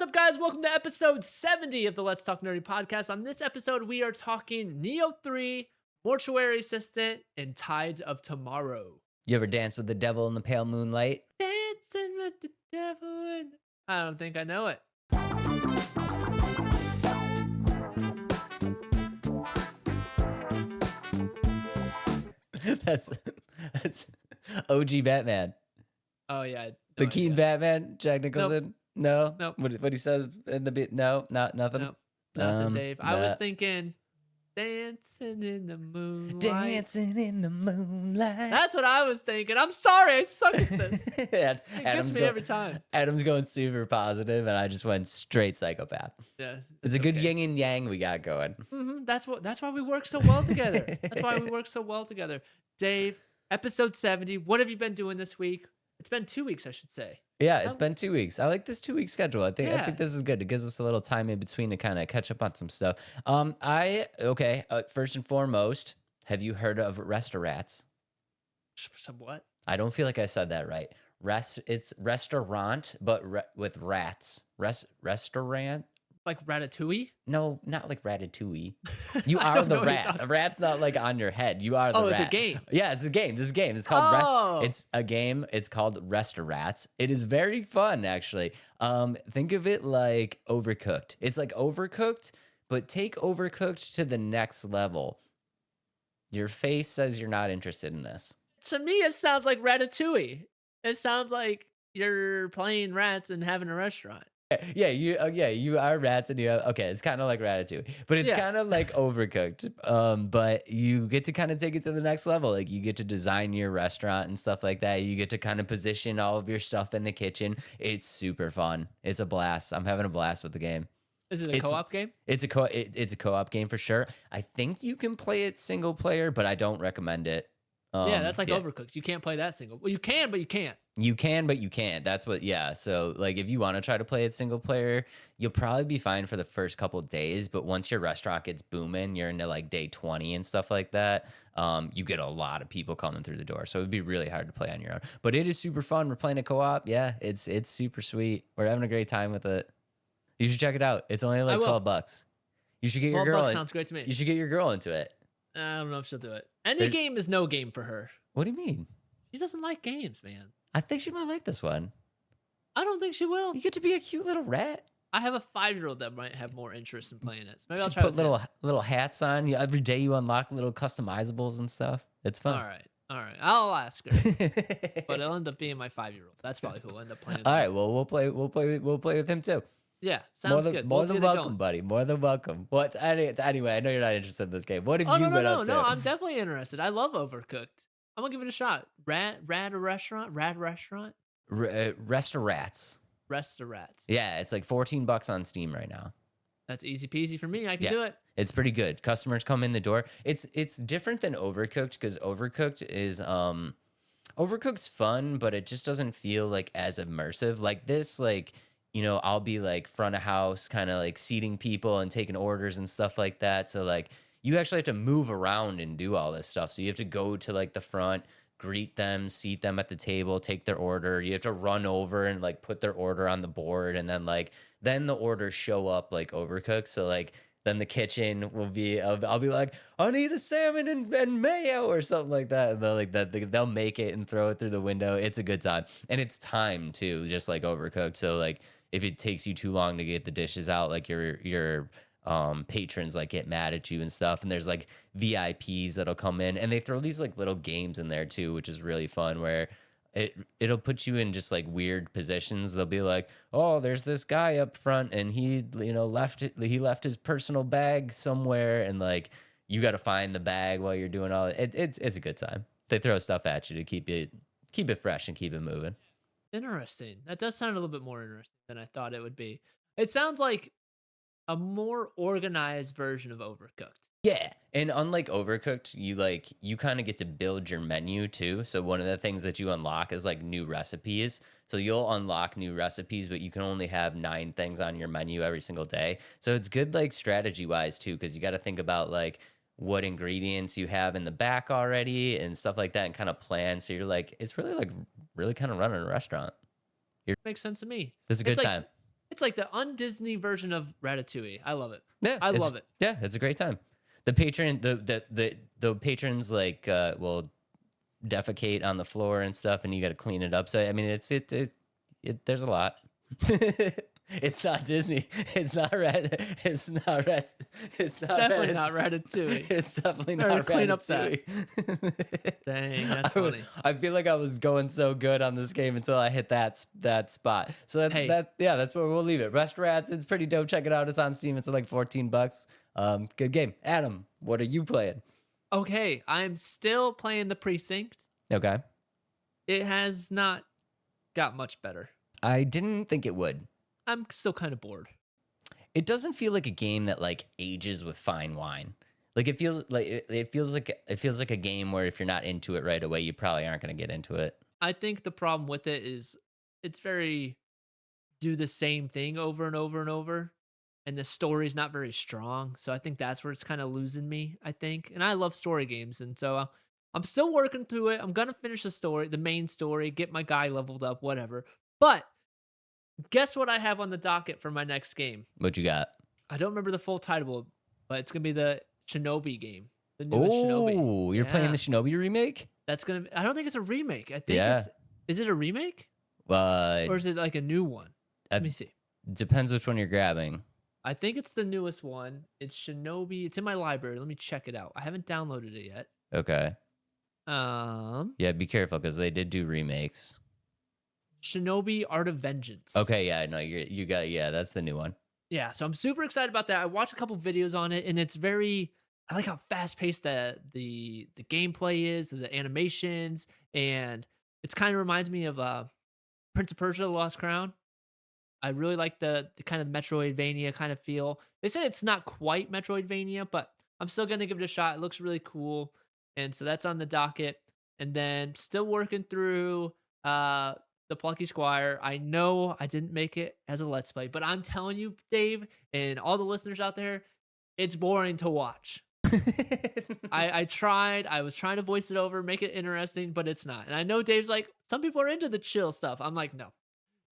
What's up, guys? Welcome to episode 70 of the Let's Talk Nerdy podcast. On this episode, we are talking Nioh 3, Mortuary Assistant, and Tides of Tomorrow. You ever dance with the devil in the pale moonlight? Dancing with the devil in... I don't think I know it. That's OG Batman. Oh, yeah. The Keaton Batman, Jack Nicholson. Nope. No, what he says in the beat. No, nothing. Nope. Nothing, Dave. I was thinking, dancing in the moonlight. Dancing in the moonlight. That's what I was thinking. I'm sorry, I suck at this. It Adam's gets me every time. Adam's going super positive, and I just went straight psychopath. Yeah, it's a good yin and yang we got going. Mm-hmm. That's why we work so well together. Dave, episode 70. What have you been doing this week? It's been 2 weeks, I should say. Yeah, it's been 2 weeks. I like this 2 week schedule. I think this is good. It gives us a little time in between to kind of catch up on some stuff. First and foremost, have you heard of Restaurants? Some what? I don't feel like I said that right. It's restaurant, but with rats. Restaurant. Like Ratatouille? No, not like Ratatouille. You are the rat. The rat's not like on your head. You are the rat. Oh, it's a game. Yeah, it's a game. This is a game. It's called It's a game. It's called Restaurants. It is very fun, actually. Think of it like Overcooked. It's like Overcooked, but take Overcooked to the next level. Your face says you're not interested in this. To me, it sounds like Ratatouille. It sounds like you're playing rats and having a restaurant. Yeah, you are rats and you have, okay, it's kind of like Ratatouille, but it's kind of like Overcooked. But you get to kind of take it to the next level. Like you get to design your restaurant and stuff like that. You get to kind of position all of your stuff in the kitchen. It's super fun. It's a blast. I'm having a blast with the game. Is it a co-op game? It's a co-op game for sure. I think you can play it single player, but I don't recommend it. That's like Overcooked. You can't play that single. Well, you can, but you can't. You can, but you can't. That's what, yeah. So, like, if you want to try to play it single player, you'll probably be fine for the first couple of days. But once your restaurant gets booming, you're into like day 20 and stuff like that. You get a lot of people coming through the door. So it'd be really hard to play on your own. But it is super fun. We're playing a co-op. Yeah, it's super sweet. We're having a great time with it. You should check it out. It's only like $12. You should get your girl. $12 sounds great to me. You should get your girl into it. I don't know if she'll do it. Any game is no game for her. What do you mean? She doesn't like games, man. I think she might like this one. I don't think she will. You get to be a cute little rat. I have a 5-year-old that might have more interest in playing it. So maybe I'll try to put little hats on. Every day you unlock little customizables and stuff. It's fun. All right. I'll ask her. But it'll end up being my 5-year-old. That's probably who will end up playing. All right. Well, we'll play with him too. Yeah, sounds good. More than welcome, buddy. More than welcome. What? Anyway, I know you're not interested in this game. What have you been up to? No, I'm definitely interested. I love Overcooked. I'm gonna give it a shot. Rat restaurant. Restaurants. Yeah, it's like $14 on Steam right now. That's easy peasy for me. I can do it. It's pretty good. Customers come in the door. It's different than Overcooked because Overcooked is Overcooked's fun, but it just doesn't feel like as immersive. Like this, like, you know, I'll be like front of house, kind of like seating people and taking orders and stuff like that. So like you actually have to move around and do all this stuff. So you have to go to like the front, greet them, seat them at the table, take their order. You have to run over and like put their order on the board. And then the orders show up like Overcooked. So like then the kitchen will be, I'll be like, I need a salmon and mayo or something like that. And they'll make it and throw it through the window. It's a good time. And it's time too, just like Overcooked. So like, if it takes you too long to get the dishes out, like your patrons like get mad at you and stuff. And there's like VIPs that'll come in and they throw these like little games in there too, which is really fun where it'll put you in just like weird positions. They'll be like, oh, there's this guy up front and he, you know, left his personal bag somewhere. And like, you got to find the bag while you're doing all it. It's a good time. They throw stuff at you to keep it fresh and keep it moving. Interesting. That does sound a little bit more interesting than I thought it would be. It sounds like a more organized version of Overcooked. Yeah, and unlike Overcooked, you kind of get to build your menu too. So one of the things that you unlock is like new recipes. So you'll unlock new recipes, but you can only have 9 things on your menu every single day. So it's good like strategy wise too, because you got to think about like what ingredients you have in the back already and stuff like that and kind of plan. So you're like, it's really kind of running a restaurant. Makes sense to me. It's a good time. It's like the un-Disney version of Ratatouille. I love it. Yeah, I love it. Yeah, it's a great time. The patrons like will defecate on the floor and stuff, and you got to clean it up. So I mean, there's a lot. It's not Disney. It's not red. It's not red. It's not Definitely not Ratatouille. It's definitely Better not clean up that. Ratatouille. Dang, that's funny. I feel like I was going so good on this game until I hit that spot. So Hey. that's where we'll leave it. Rust Rats, it's pretty dope. Check it out. It's on Steam. It's like $14. Good game. Adam, what are you playing? Okay, I'm still playing The Precinct. Okay. It has not got much better. I didn't think it would. I'm still kind of bored. It doesn't feel like a game that like ages with fine wine. Like it feels like a game where if you're not into it right away, you probably aren't going to get into it. I think the problem with it is it's very do the same thing over and over and over, and the story's not very strong. So I think that's where it's kind of losing me, I think. And I love story games, and so I'm still working through it. I'm going to finish the main story, get my guy leveled up, whatever. But guess what I have on the docket for my next game? What you got? I don't remember the full title, but it's going to be the Shinobi game. The newest Shinobi. Oh, you're playing the Shinobi remake? That's going to I don't think it's a remake. I think is it a remake? Or is it like a new one? Let me see. Depends which one you're grabbing. I think it's the newest one. It's Shinobi. It's in my library. Let me check it out. I haven't downloaded it yet. Okay. Yeah, be careful because they did do remakes. Shinobi Art of Vengeance. Okay, yeah, no, you got that's the new one. Yeah, so I'm super excited about that. I watched a couple videos on it, and it's very. I like how fast paced the gameplay is, the animations, and it's kind of reminds me of Prince of Persia: The Lost Crown. I really like the kind of Metroidvania kind of feel. They said it's not quite Metroidvania, but I'm still gonna give it a shot. It looks really cool, and so that's on the docket. And then still working through the Plucky Squire. I know I didn't make it as a Let's Play, but I'm telling you, Dave, and all the listeners out there, it's boring to watch. I tried. I was trying to voice it over, make it interesting, but it's not. And I know Dave's like, some people are into the chill stuff. I'm like, no,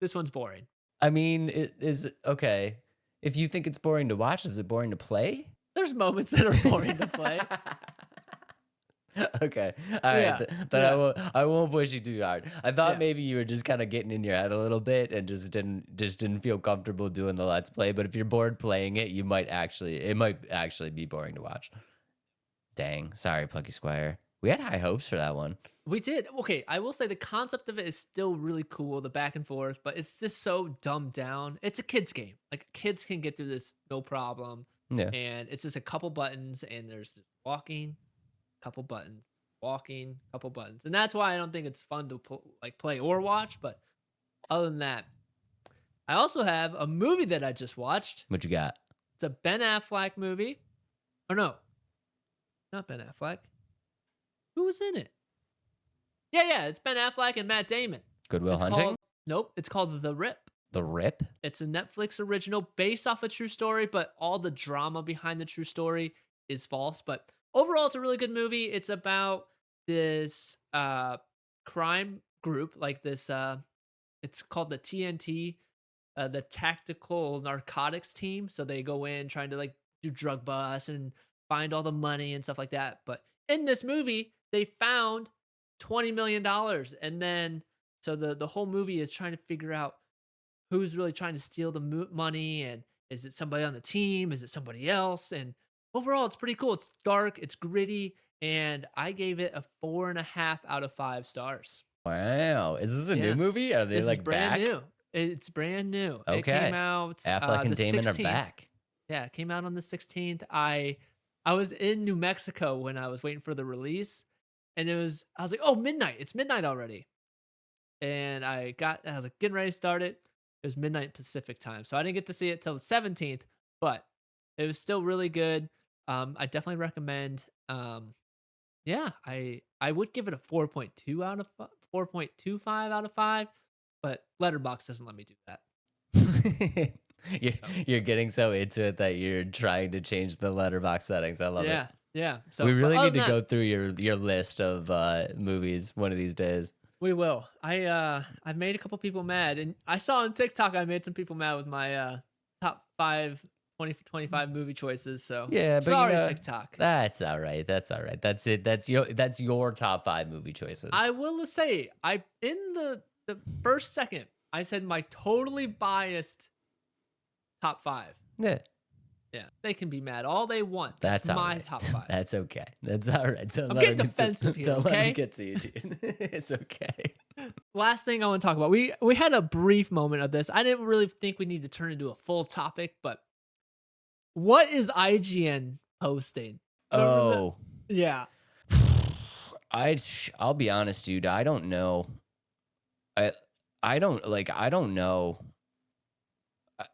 this one's boring. I mean, it is okay. If you think it's boring to watch, is it boring to play? There's moments that are boring to play. Okay. All right. Then I won't push you too hard. I thought maybe you were just kind of getting in your head a little bit and just didn't feel comfortable doing the Let's Play. But if you're bored playing it, it might actually be boring to watch. Dang. Sorry, Plucky Squire. We had high hopes for that one. We did. Okay, I will say the concept of it is still really cool, the back and forth, but it's just so dumbed down. It's a kid's game. Like kids can get through this no problem. Yeah. And it's just a couple buttons and there's walking, couple buttons, walking, couple buttons. And that's why I don't think it's fun to play or watch, but other than that, I also have a movie that I just watched. What you got? It's a Ben Affleck movie. Or no, not Ben Affleck. Who was in it? Yeah, it's Ben Affleck and Matt Damon. Good Will Hunting? Nope, it's called The Rip. The Rip? It's a Netflix original based off a true story, but all the drama behind the true story is false. But overall, it's a really good movie. It's about this crime group, like this, it's called the TNT, the Tactical Narcotics Team. So they go in trying to like do drug busts and find all the money and stuff like that. But in this movie, they found $20 million. And then, so the whole movie is trying to figure out who's really trying to steal the money. And is it somebody on the team? Is it somebody else? And overall, it's pretty cool. It's dark, it's gritty. And I gave it a 4.5 out of 5 stars. Wow. Is this a new movie? Are they this like is brand back? new. It's brand new. Okay. It came out Affleck and the Damon 16th. are back. Yeah, it came out on the 16th. I was in New Mexico when I was waiting for the release. And I was like, oh, midnight. It's midnight already. And I was like getting ready to start it. It was midnight Pacific time. So I didn't get to see it till the 17th, but it was still really good. I definitely recommend. Yeah, I would give it a 4.2 out of 4.25 out of 5, but Letterboxd doesn't let me do that. You're getting so into it that you're trying to change the Letterboxd settings. I love it. Yeah. So we really need to go through your list of movies one of these days. We will. I've made a couple people mad, and I saw on TikTok I made some people mad with my top 5 2025 movie choices. So Yeah, but sorry, TikTok. that's all right. That's all right. That's it. That's your top 5 movie choices. I will say I in the first second I said my totally biased top 5. Yeah. Yeah, they can be mad all they want. That's That's all my right. top 5. That's okay. That's all right. Don't I'm let getting them get to defensive here, don't let them okay? get to you, dude. It's okay. Last thing I want to talk about. We had a brief moment of this. I didn't really think we need to turn into a full topic, but what is IGN posting? The Oh, yeah. I'll be honest, dude. I don't know. I I don't know.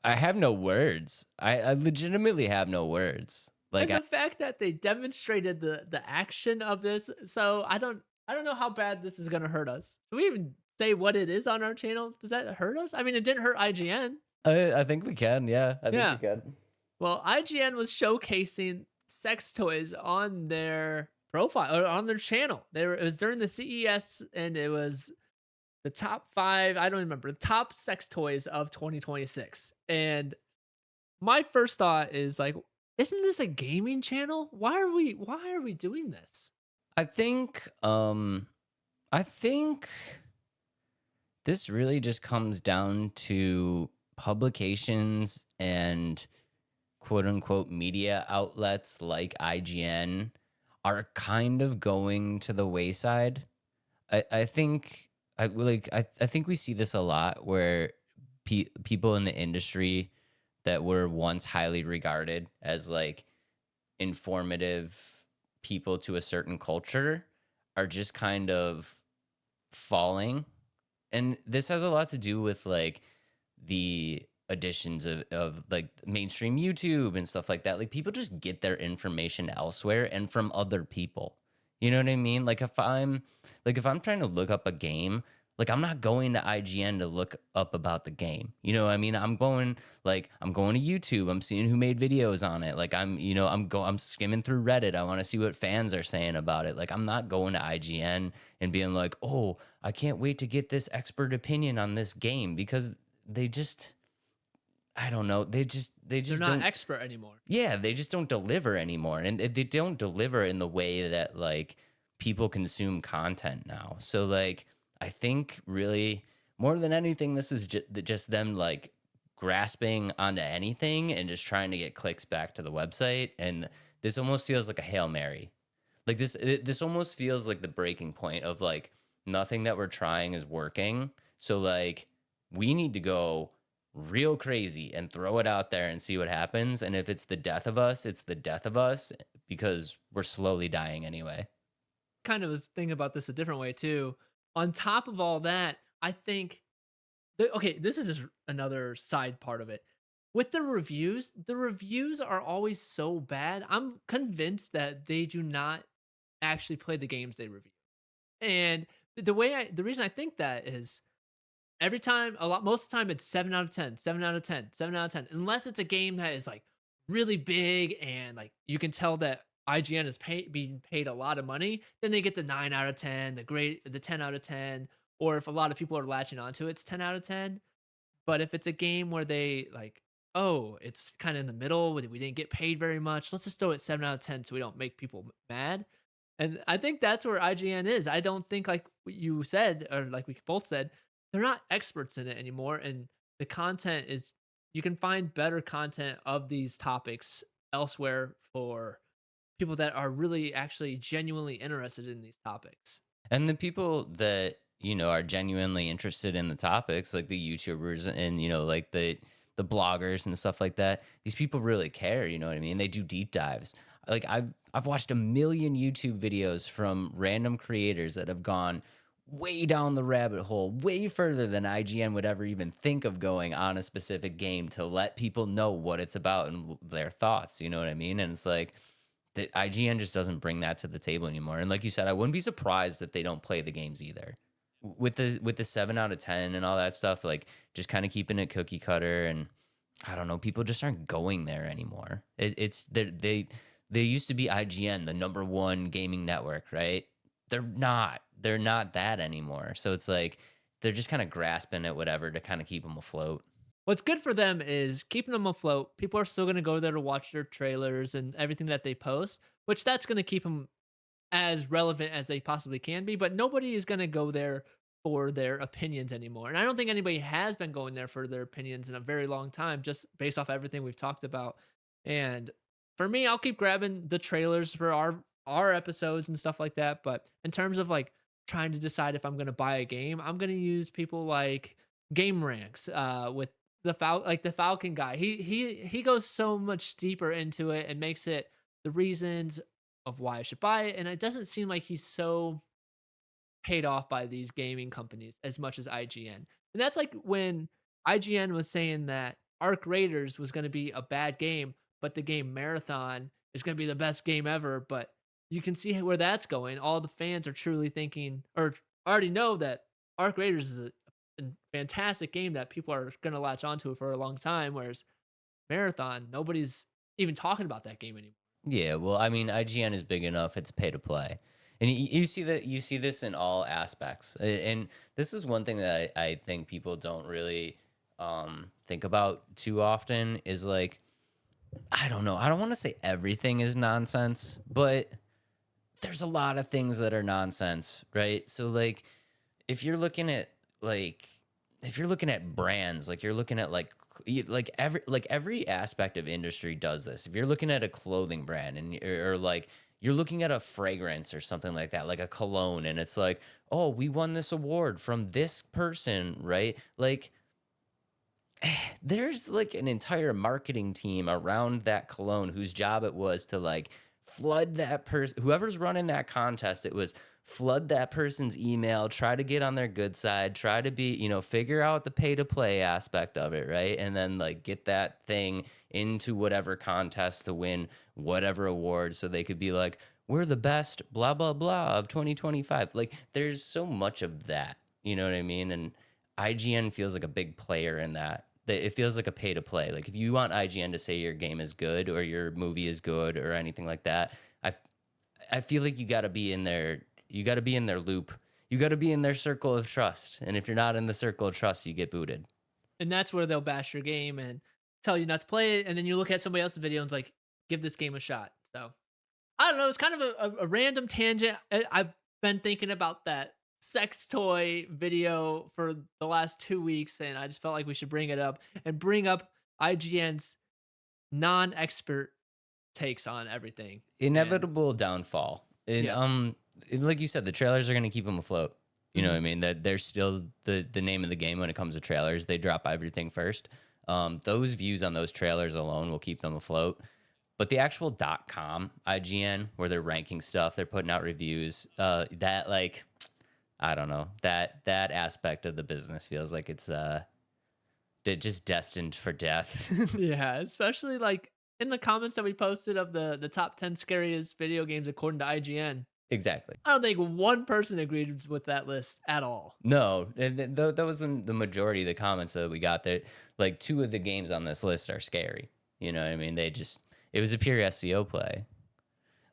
I have no words. I legitimately have no words. Like And the fact that they demonstrated the action of this, so I don't know how bad this is gonna hurt us. Do we even say what it is on our channel? Does that hurt us? I mean, it didn't hurt IGN. I think we can. Yeah, I think we Yeah. can. Well, IGN was showcasing sex toys on their profile or on their channel. It was during the CES, and it was the top 5, I don't remember, the top sex toys of 2026. And my first thought is like, isn't this a gaming channel? Why are we doing this? I think I think this really just comes down to publications and quote unquote media outlets like IGN are kind of going to the wayside. I think I think we see this a lot where people in the industry that were once highly regarded as like informative people to a certain culture are just kind of falling. And this has a lot to do with like the additions of like mainstream YouTube and stuff like that. Like people just get their information elsewhere and from other people. You know what I mean? Like if I'm trying to look up a game, like I'm not going to IGN to look up about the game. You know what I mean? I'm going to YouTube. I'm seeing who made videos on it. Like I'm skimming through Reddit. I want to see what fans are saying about it. Like I'm not going to IGN and being like, "Oh, I can't wait to get this expert opinion on this game," because they just I don't know. They They're just not don't. expert anymore. Yeah, they just don't deliver anymore, and they don't deliver in the way that like people consume content now. So like, I think really more than anything, this is just them like grasping onto anything and just trying to get clicks back to the website. And this almost feels like a Hail Mary. Like this almost feels like the breaking point of like nothing that we're trying is working. So like we need to go real crazy and throw it out there and see what happens. And if it's the death of us, it's the death of us because we're slowly dying anyway. Kind of was thinking about this a different way too. On top of all that, I think okay, this is just another side part of it. With the reviews are always so bad. I'm convinced that they do not actually play the games they review. And the reason I think that is every time most of the time it's 7 out of 10, 7 out of 10, 7 out of 10. Unless it's a game that is like really big and like you can tell that IGN is being paid a lot of money, then they get the 9 out of 10, the 10 out of 10, or if a lot of people are latching onto it, it's 10 out of 10. But if it's a game where they like, oh, it's kind of in the middle, we didn't get paid very much, let's just throw it 7 out of 10 so we don't make people mad. And I think that's where IGN is. I don't think like what you said, or like we both said, they're not experts in it anymore. And the content is, you can find better content of these topics elsewhere for people that are really actually genuinely interested in these topics. And the people that, are genuinely interested in the topics, like the YouTubers and, like the bloggers and stuff like that, these people really care, you know what I mean? They do deep dives. Like I've watched a million YouTube videos from random creators that have gone way down the rabbit hole, way further than IGN would ever even think of going on a specific game to let people know what it's about and their thoughts, you know what I mean? And it's like the IGN just doesn't bring that to the table anymore. And like you said, I wouldn't be surprised if they don't play the games either. With the 7 out of 10 and all that stuff, like just kind of keeping it cookie cutter, and I don't know, people just aren't going there anymore. It's they used to be IGN, the number one gaming network, right? they're not that anymore. So it's like they're just kind of grasping at whatever to kind of keep them afloat. What's good for them is keeping them afloat. People are still going to go there to watch their trailers and everything that they post, which that's going to keep them as relevant as they possibly can be. But nobody is going to go there for their opinions anymore. And I don't think anybody has been going there for their opinions in a very long time, just based off everything we've talked about. And for me, I'll keep grabbing the trailers for our episodes and stuff like that. But in terms of like trying to decide if I'm going to buy a game, I'm going to use people like Game Ranks with the Falcon guy. He goes so much deeper into it and makes it the reasons of why I should buy it. And it doesn't seem like he's so paid off by these gaming companies as much as IGN. And that's like when IGN was saying that Arc Raiders was going to be a bad game, but the game Marathon is going to be the best game ever. But you can see where that's going. All the fans are truly thinking or already know that Arc Raiders is a fantastic game that people are going to latch onto for a long time. Whereas Marathon, nobody's even talking about that game anymore. Yeah, well, I mean, IGN is big enough; it's pay to play, and you see that you see this in all aspects. And this is one thing that I think people don't really think about too often. Is like, I don't know. I don't want to say everything is nonsense, but there's a lot of things that are nonsense, right? So like, if you're looking at like if you're looking at brands, like you're looking at like every aspect of industry does this. If you're looking at a clothing brand and or like you're looking at a fragrance or something like that, like a cologne, and it's like, oh, we won this award from this person, right? Like there's like an entire marketing team around that cologne whose job it was to like flood that person, whoever's running that contest, it was flood that person's email, try to get on their good side, try to be, figure out the pay to play aspect of it, right? And then like get that thing into whatever contest to win whatever award so they could be like, we're the best, blah, blah, blah of 2025. Like there's so much of that, you know what I mean? And IGN feels like a big player in that. It feels like a pay to play. Like if you want IGN to say your game is good or your movie is good or anything like that, I feel like you got to be in there. You got to be in their loop. You got to be in their circle of trust. And if you're not in the circle of trust, you get booted. And that's where they'll bash your game and tell you not to play it. And then you look at somebody else's video and it's like, give this game a shot. So I don't know. It's kind of a random tangent. I've been thinking about that sex toy video for the last 2 weeks, and I just felt like we should bring it up and bring up IGN's non-expert takes on everything. And Inevitable downfall. And yeah. like you said, the trailers are going to keep them afloat. You know what Mhm. I mean? That they're still the name of the game when it comes to trailers. They drop everything first. Those views on those trailers alone will keep them afloat. But the actual .com IGN, where they're ranking stuff, they're putting out reviews. That like, I don't know, that aspect of the business feels like it's just destined for death. Yeah, especially like in the comments that we posted of the top 10 scariest video games according to IGN. Exactly. I don't think one person agreed with that list at all. No, and that was the majority of the comments that we got. That like two of the games on this list are scary. You know what I mean? It was a pure SEO play.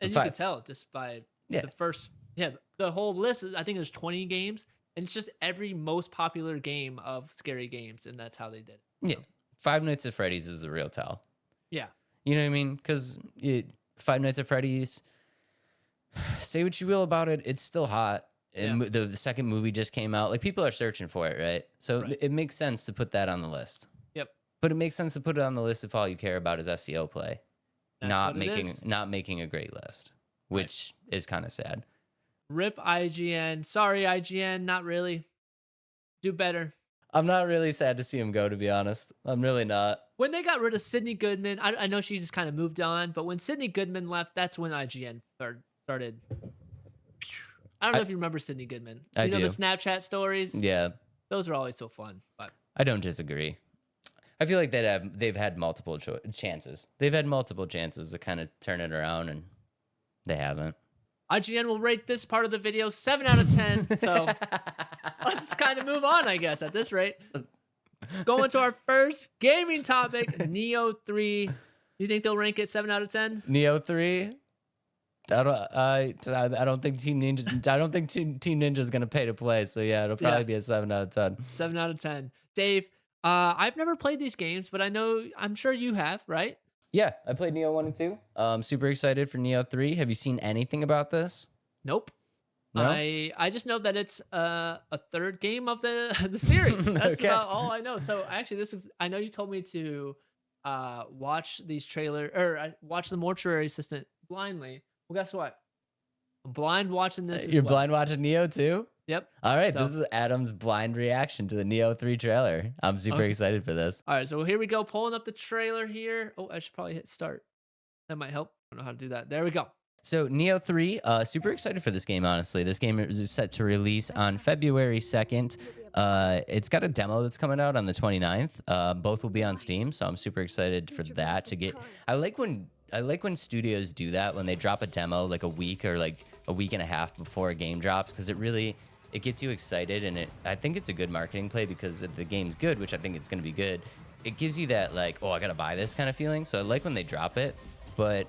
And you could tell just by Yeah, the first, yeah, the whole list is, I think there's 20 games, and it's just every most popular game of scary games, and that's how they did it. yeah. So, Five Nights at Freddy's is the real tell. yeah. You know what I mean? Because Five Nights at Freddy's, say what you will about it, it's still hot. And Yeah. the second movie just came out. Like people are searching for it, right? So Right. it makes sense to put that on the list. Yep. But it makes sense to put it on the list if all you care about is SEO play, That's what it is. not making a great list, Right. which is kind of sad. Rip IGN. Sorry, IGN. Not really. Do better. I'm not really sad to see him go, to be honest. I'm really not. When they got rid of Sydney Goodman, I know she just kind of moved on, but when Sydney Goodman left, that's when IGN started. I don't know if you remember Sydney Goodman. I You know do. the Snapchat stories? Yeah, Those are always so fun. But I don't disagree. I feel like they've had multiple chances. They've had multiple chances to kind of turn it around, and they haven't. IGN will rate this part of the video 7 out of 10. So let's kind of move on, I guess, at this rate. Going to our first gaming topic, Nioh 3. You think they'll rank it 7 out of 10? Nioh 3? I don't think Team Ninja. I don't think Team Ninja is gonna pay to play. So yeah, it'll Yeah, probably be a 7 out of 10. 7 out of 10. Dave, I've never played these games, but I'm sure you have, right? Yeah, I played Neo 1 and 2. Super excited for Neo 3. Have you seen anything about this? Nope. No. I just know that it's a third game of the the series. That's Okay. about all I know. So actually, this is I know you told me to watch these trailer or watch the Mortuary Assistant blindly. Well, guess what? I'm blind watching this as You're well. blind watching Neo 2? Yep. All right, this So is Adam's blind reaction to the Neo 3 trailer. I'm super okay. excited for this. All right. So here we go. Pulling up the trailer here. Oh, I should probably hit start. That might help. I don't know how to do that. There we go. So Neo 3, super excited for this game, honestly. This game is set to release on February 2nd. It's got a demo that's coming out on the 29th. Both will be on Steam, so I'm super excited for that to get. I like when studios do that, when they drop a demo like a week or like a week and a half before a game drops, because it gets you excited, and I think it's a good marketing play, because if the game's good, which I think it's going to be good, it gives you that like, oh, I got to buy this kind of feeling. So I like when they drop it. But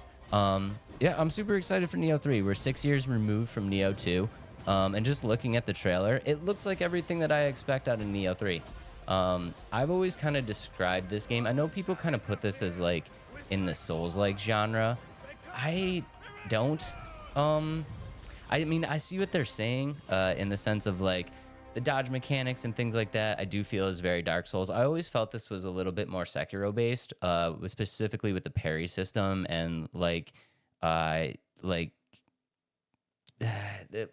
yeah, I'm super excited for Neo 3. We're 6 years removed from Neo 2. And just looking at the trailer, it looks like everything that I expect out of Neo 3. I've always kind of described this game. I know people kind of put this as like in the Souls-like genre. I don't. I mean, I see what they're saying in the sense of like the dodge mechanics and things like that. I do feel is very Dark Souls. I always felt this was a little bit more Sekiro based, specifically with the parry system and uh, like the,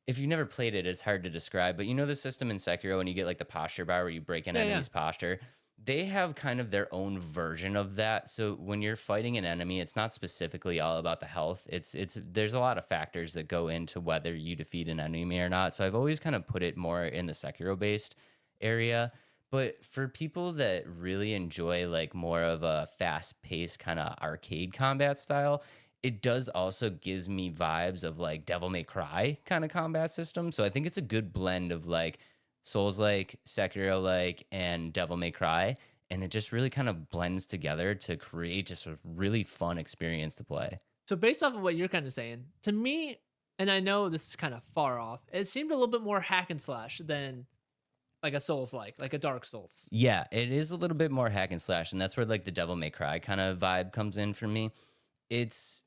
if you've never played it, it's hard to describe, but you know the system in Sekiro when you get like the posture bar where you break an Yeah, yeah. enemy's posture? They have kind of their own version of that. So when you're fighting an enemy, it's not specifically all about the health. It's there's a lot of factors that go into whether you defeat an enemy or not. So I've always kind of put it more in the Sekiro based area. But for people that really enjoy like more of a fast paced kind of arcade combat style, it does also gives me vibes of like Devil May Cry kind of combat system. So I think it's a good blend of like Souls like, Sekiro like, and Devil May Cry. And it just really kind of blends together to create just a really fun experience to play. So based off of what you're kind of saying, to me, and I know this is kind of far off, it seemed a little bit more hack and slash than like a Souls like a Dark Souls. Yeah, it is a little bit more hack and slash, and that's where like the Devil May Cry kind of vibe comes in for me. It's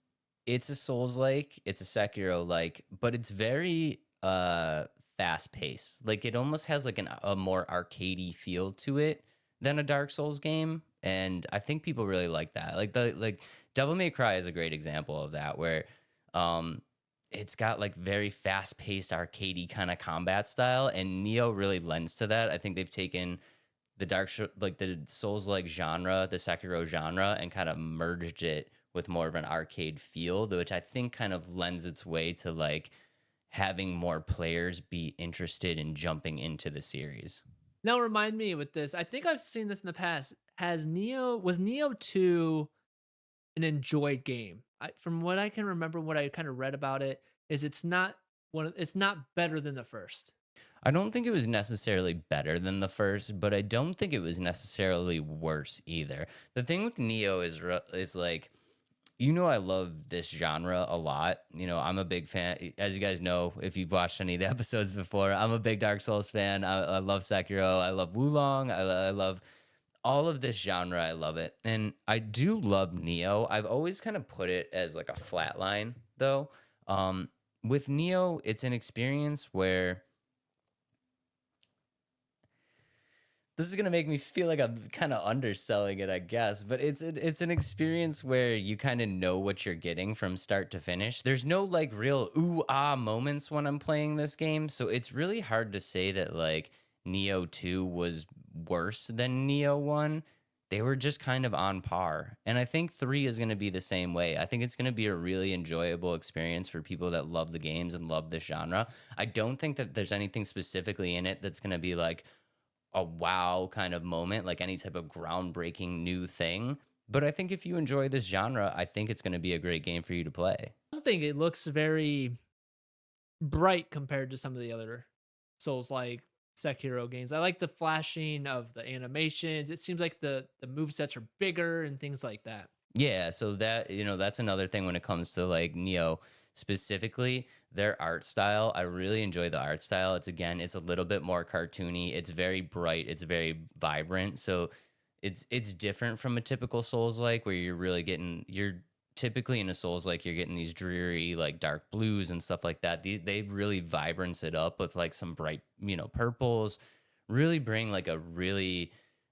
it's a Souls like, it's a Sekiro like, but it's very fast paced. Like it almost has like a more arcadey feel to it than a Dark Souls game, and I think people really like that. Like Devil May Cry is a great example of that, where um it's got like very fast paced arcadey kind of combat style, and Neo really lends to that. I think they've taken like the Souls like genre, the Sekiro genre, and kind of merged it with more of an arcade feel, which I think kind of lends its way to like having more players be interested in jumping into the series. Now remind me with this. I think I've seen this in the past. Has Neo was Neo 2 an enjoyed game? From what I can remember, what I kind of read about it is it's not better than the first. I don't think it was necessarily better than the first, but I don't think it was necessarily worse either. The thing with Neo is like, I love this genre a lot. I'm a big fan. As you guys know, if you've watched any of the episodes before, I'm a big Dark Souls fan. I love Sekiro. I love Wulong. I love all of this genre. I love it. And I do love Neo. I've always kind of put it as like a flat line, though. With Neo, it's an experience where this is gonna make me feel like I'm kind of underselling it, I guess. But it's an experience where you kind of know what you're getting from start to finish. There's no like real ooh ah moments when I'm playing this game, so it's really hard to say that like Neo 2 was worse than Neo 1. They were just kind of on par, and I think 3 is going to be the same way. I think it's going to be a really enjoyable experience for people that love the games and love the genre. I don't think that there's anything specifically in it that's going to be like a wow kind of moment, like any type of groundbreaking new thing. But I think if you enjoy this genre, I think it's going to be a great game for you to play. I also think it looks very bright compared to some of the other Souls like Sekiro games. I like the flashing of the animations. It seems like the move sets are bigger and things like that. Yeah, so that that's another thing when it comes to like Neo specifically, their art style. I really enjoy the art style. It's a little bit more cartoony. It's very bright, it's very vibrant. So it's different from a typical Souls like where you're typically in a Souls like you're getting these dreary like dark blues and stuff like that. They really vibrance it up with like some bright, purples, really bring like a really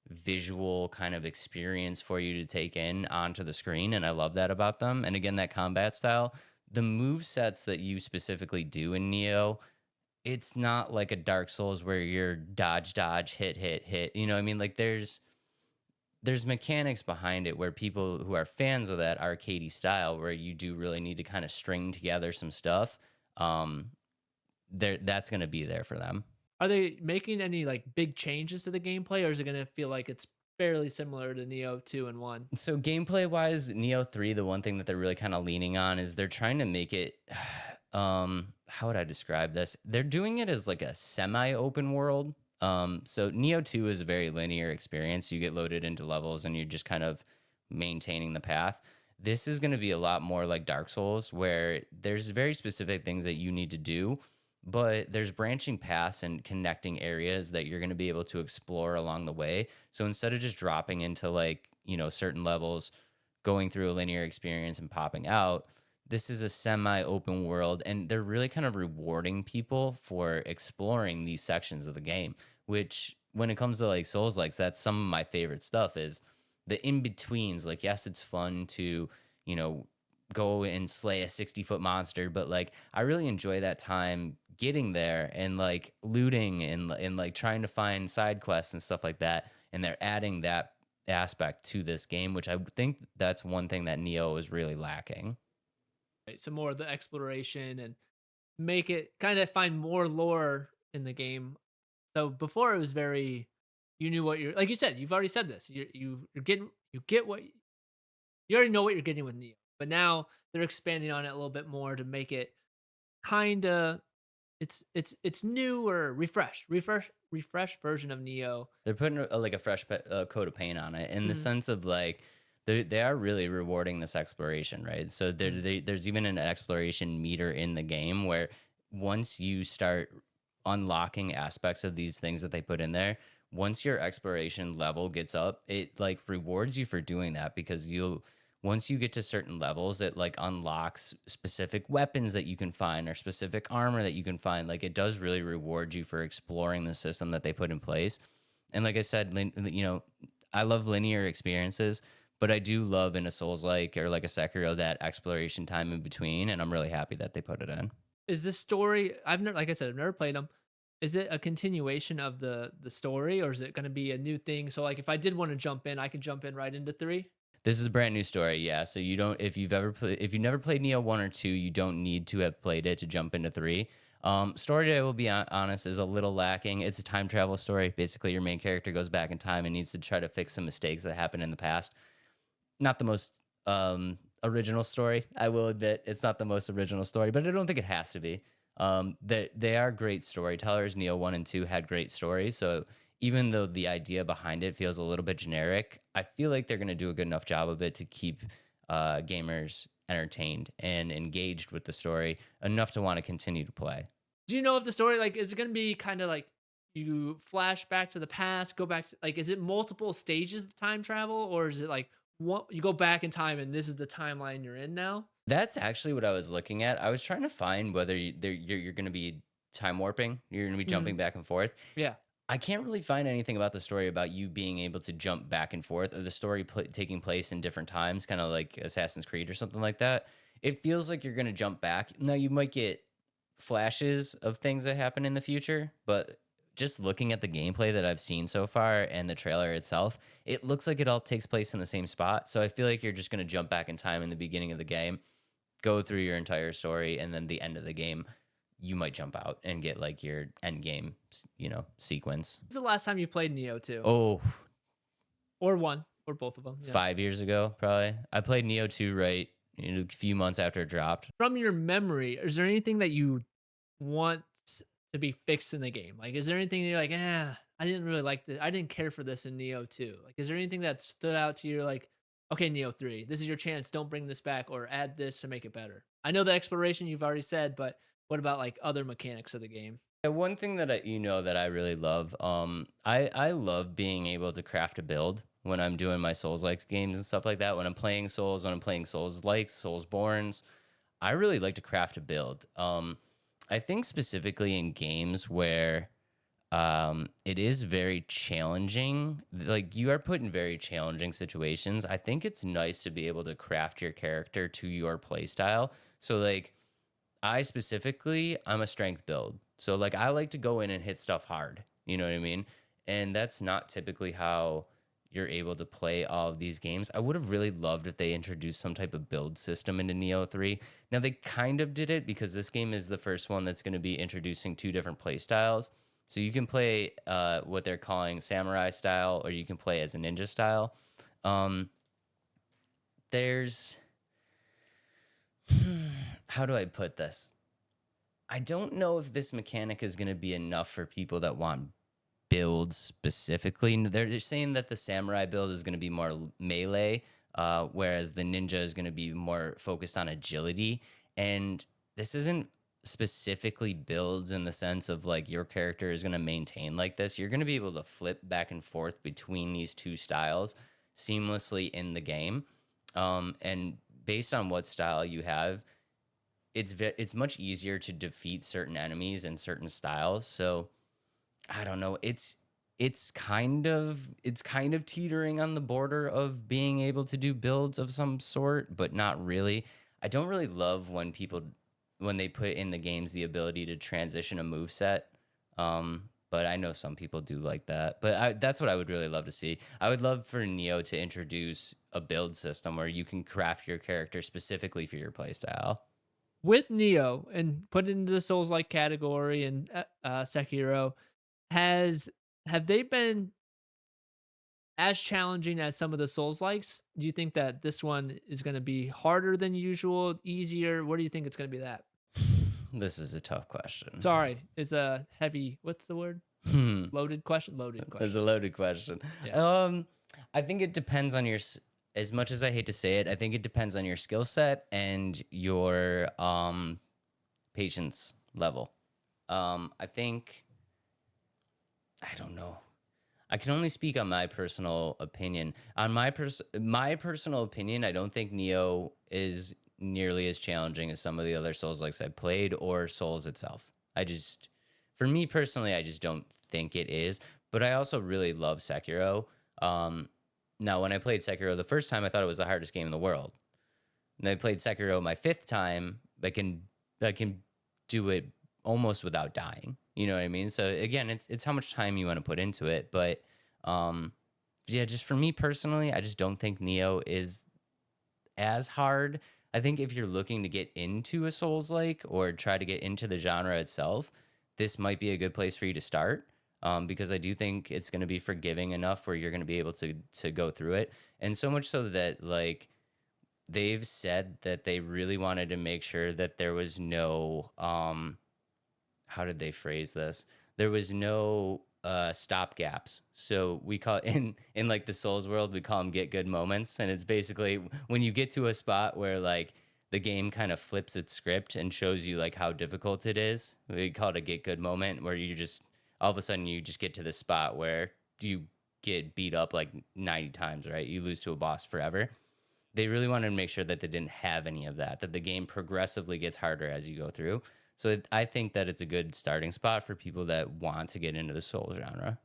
visual kind of experience for you to take in onto the screen, and I love that about them. And again, that combat style, the move sets that you specifically do in Neo, it's not like a Dark Souls where you're dodge dodge hit hit hit, you know what I mean? Like there's mechanics behind it where people who are fans of that arcadey style where you do really need to kind of string together some stuff, um there that's going to be there for them. Are they making any like big changes to the gameplay, or is it gonna feel like it's fairly similar to Neo 2 and 1? So gameplay wise, Neo 3, the one thing that they're really kind of leaning on is they're trying to make it how would I describe this? They're doing it as like a semi-open world. So Neo 2 is a very linear experience. You get loaded into levels and you're just kind of maintaining the path. This is going to be a lot more like Dark Souls where there's very specific things that you need to do, but there's branching paths and connecting areas that you're going to be able to explore along the way. So instead of just dropping into like, certain levels, going through a linear experience and popping out, this is a semi open world. And they're really kind of rewarding people for exploring these sections of the game, which when it comes to like Souls likes, that's some of my favorite stuff is the in betweens. Like, yes, it's fun to, you know, go and slay a 60-foot monster, but like I really enjoy that time getting there and like looting and like trying to find side quests and stuff like that. And they're adding that aspect to this game, which I think that's one thing that Neo is really lacking. Right, so more of the exploration and make it kind of find more lore in the game. So before it was very, you knew what you're like you said, you've already said this. You're getting you get what you already know what you're getting with Neo. But now they're expanding on it a little bit more to make it kind of it's new or refresh version of Neo. They're putting like a fresh coat of paint on it in the Mhm, sense of like they are really rewarding this exploration, right? So mhm. there's even an exploration meter in the game where once you start unlocking aspects of these things that they put in there, once your exploration level gets up, it like rewards you for doing that because you'll once you get to certain levels, it like unlocks specific weapons that you can find or specific armor that you can find. Like it does really reward you for exploring the system that they put in place. And like I said, I love linear experiences, but I do love in a Souls like or like a Sekiro that exploration time in between. And I'm really happy that they put it in. Is this story I've never like I said, I've never played them. Is it a continuation of the story, or is it gonna be a new thing? So, like, if I did wanna jump in, I could jump in right into 3? This is a brand new story, yeah. So you don't if you've never played Neo 1 or 2, you don't need to have played it to jump into 3. Story, I will be honest, is a little lacking. It's a time travel story. Basically, your main character goes back in time and needs to try to fix some mistakes that happened in the past. Not the most original story, I will admit. It's not the most original story, but I don't think it has to be. They are great storytellers. Neo 1 and 2 had great stories. So even though the idea behind it feels a little bit generic, I feel like they're going to do a good enough job of it to keep gamers entertained and engaged with the story enough to want to continue to play. Do you know if the story, like, is it gonna be kinda like you flash back to the past, go back to like, is it multiple stages of time travel, or is it like one you go back in time and this is the timeline you're in now? That's actually what I was looking at. I was trying to find whether you're going to be time warping, you're going to be Mhm. jumping back and forth. Yeah. I can't really find anything about the story about you being able to jump back and forth or the story taking place in different times, kind of like Assassin's Creed or something like that. It feels like you're going to jump back. Now, you might get flashes of things that happen in the future, but just looking at the gameplay that I've seen so far and the trailer itself, it looks like it all takes place in the same spot. So I feel like you're just going to jump back in time in the beginning of the game, go through your entire story, and then the end of the game you might jump out and get like your end game sequence. When's the last time you played Neo 2? Oh, Or 1, or both of them, yeah. 5 years ago probably. I played Neo 2 right a few months after it dropped. From your memory, is there anything that you want to be fixed in the game? Like, is there anything that you're like, I didn't really like this. I didn't care for this in Neo 2. Like, is there anything that stood out to you? Like, okay, Neo 3, this is your chance. Don't bring this back or add this to make it better. I know the exploration you've already said, but what about like other mechanics of the game? One thing that that I really love, I love being able to craft a build when I'm doing my Souls likes games and stuff like that. When I'm playing Souls, when I'm playing Souls likes, Souls Borns, I really like to craft a build. I think specifically in games where it is very challenging, like you are put in very challenging situations. I think it's nice to be able to craft your character to your play style. So like I specifically, I'm a strength build. So like I like to go in and hit stuff hard. You know what I mean? And that's not typically how you're able to play all of these games. I would have really loved if they introduced some type of build system into Neo 3. Now they kind of did it because this game is the first one that's going to be introducing two different play styles. So you can play what they're calling samurai style, or you can play as a ninja style. Um, there's how do I put this? I don't know if this mechanic is going to be enough for people that want builds specifically. They're saying that the samurai build is going to be more melee, whereas the ninja is going to be more focused on agility. And this isn't specifically builds in the sense of like your character is going to maintain like this. You're going to be able to flip back and forth between these two styles seamlessly in the game. And based on what style you have, it's much easier to defeat certain enemies in certain styles. So I don't know. It's kind of teetering on the border of being able to do builds of some sort, but not really. I don't really love when they put in the games the ability to transition a move set. But I know some people do like that. But that's what I would really love to see. I would love for Neo to introduce a build system where you can craft your character specifically for your playstyle. With Neo and put it into the Souls like category and Sekiro, has have they been as challenging as some of the Souls likes? Do you think that this one is going to be harder than usual, easier? What do you think it's going to be that? This is a tough question. Sorry, it's a heavy, what's the word? Hmm. Loaded question? Loaded That's a question. loaded question. Yeah. Um, I think it depends on as much as I hate to say it, I think it depends on your skill set and your patience level. I think I don't know. I can only speak on my personal opinion. On my personal opinion, I don't think Neo is nearly as challenging as some of the other Souls likes I've played or Souls itself. For me personally, I just don't think it is. But I also really love Sekiro. Um, Now, when I played Sekiro the first time, I thought it was the hardest game in the world. And I played Sekiro my fifth time. I can do it almost without dying. You know what I mean? So again, it's how much time you want to put into it. But um, yeah, just for me personally, I just don't think Neo is as hard. I think if you're looking to get into a Souls like or try to get into the genre itself, this might be a good place for you to start. Because I do think it's going to be forgiving enough where you're going to be able to go through it, and so much so that like they've said that they really wanted to make sure that there was no how did they phrase this? There was no stop gaps. So we call in like the Souls world, we call them get good moments, and it's basically when you get to a spot where like the game kind of flips its script and shows you like how difficult it is. We call it a get good moment where you just all of a sudden you just get to the spot where you get beat up like 90 times, right? You lose to a boss forever. They really wanted to make sure that they didn't have any of that, that the game progressively gets harder as you go through. So I think that it's a good starting spot for people that want to get into the soul genre.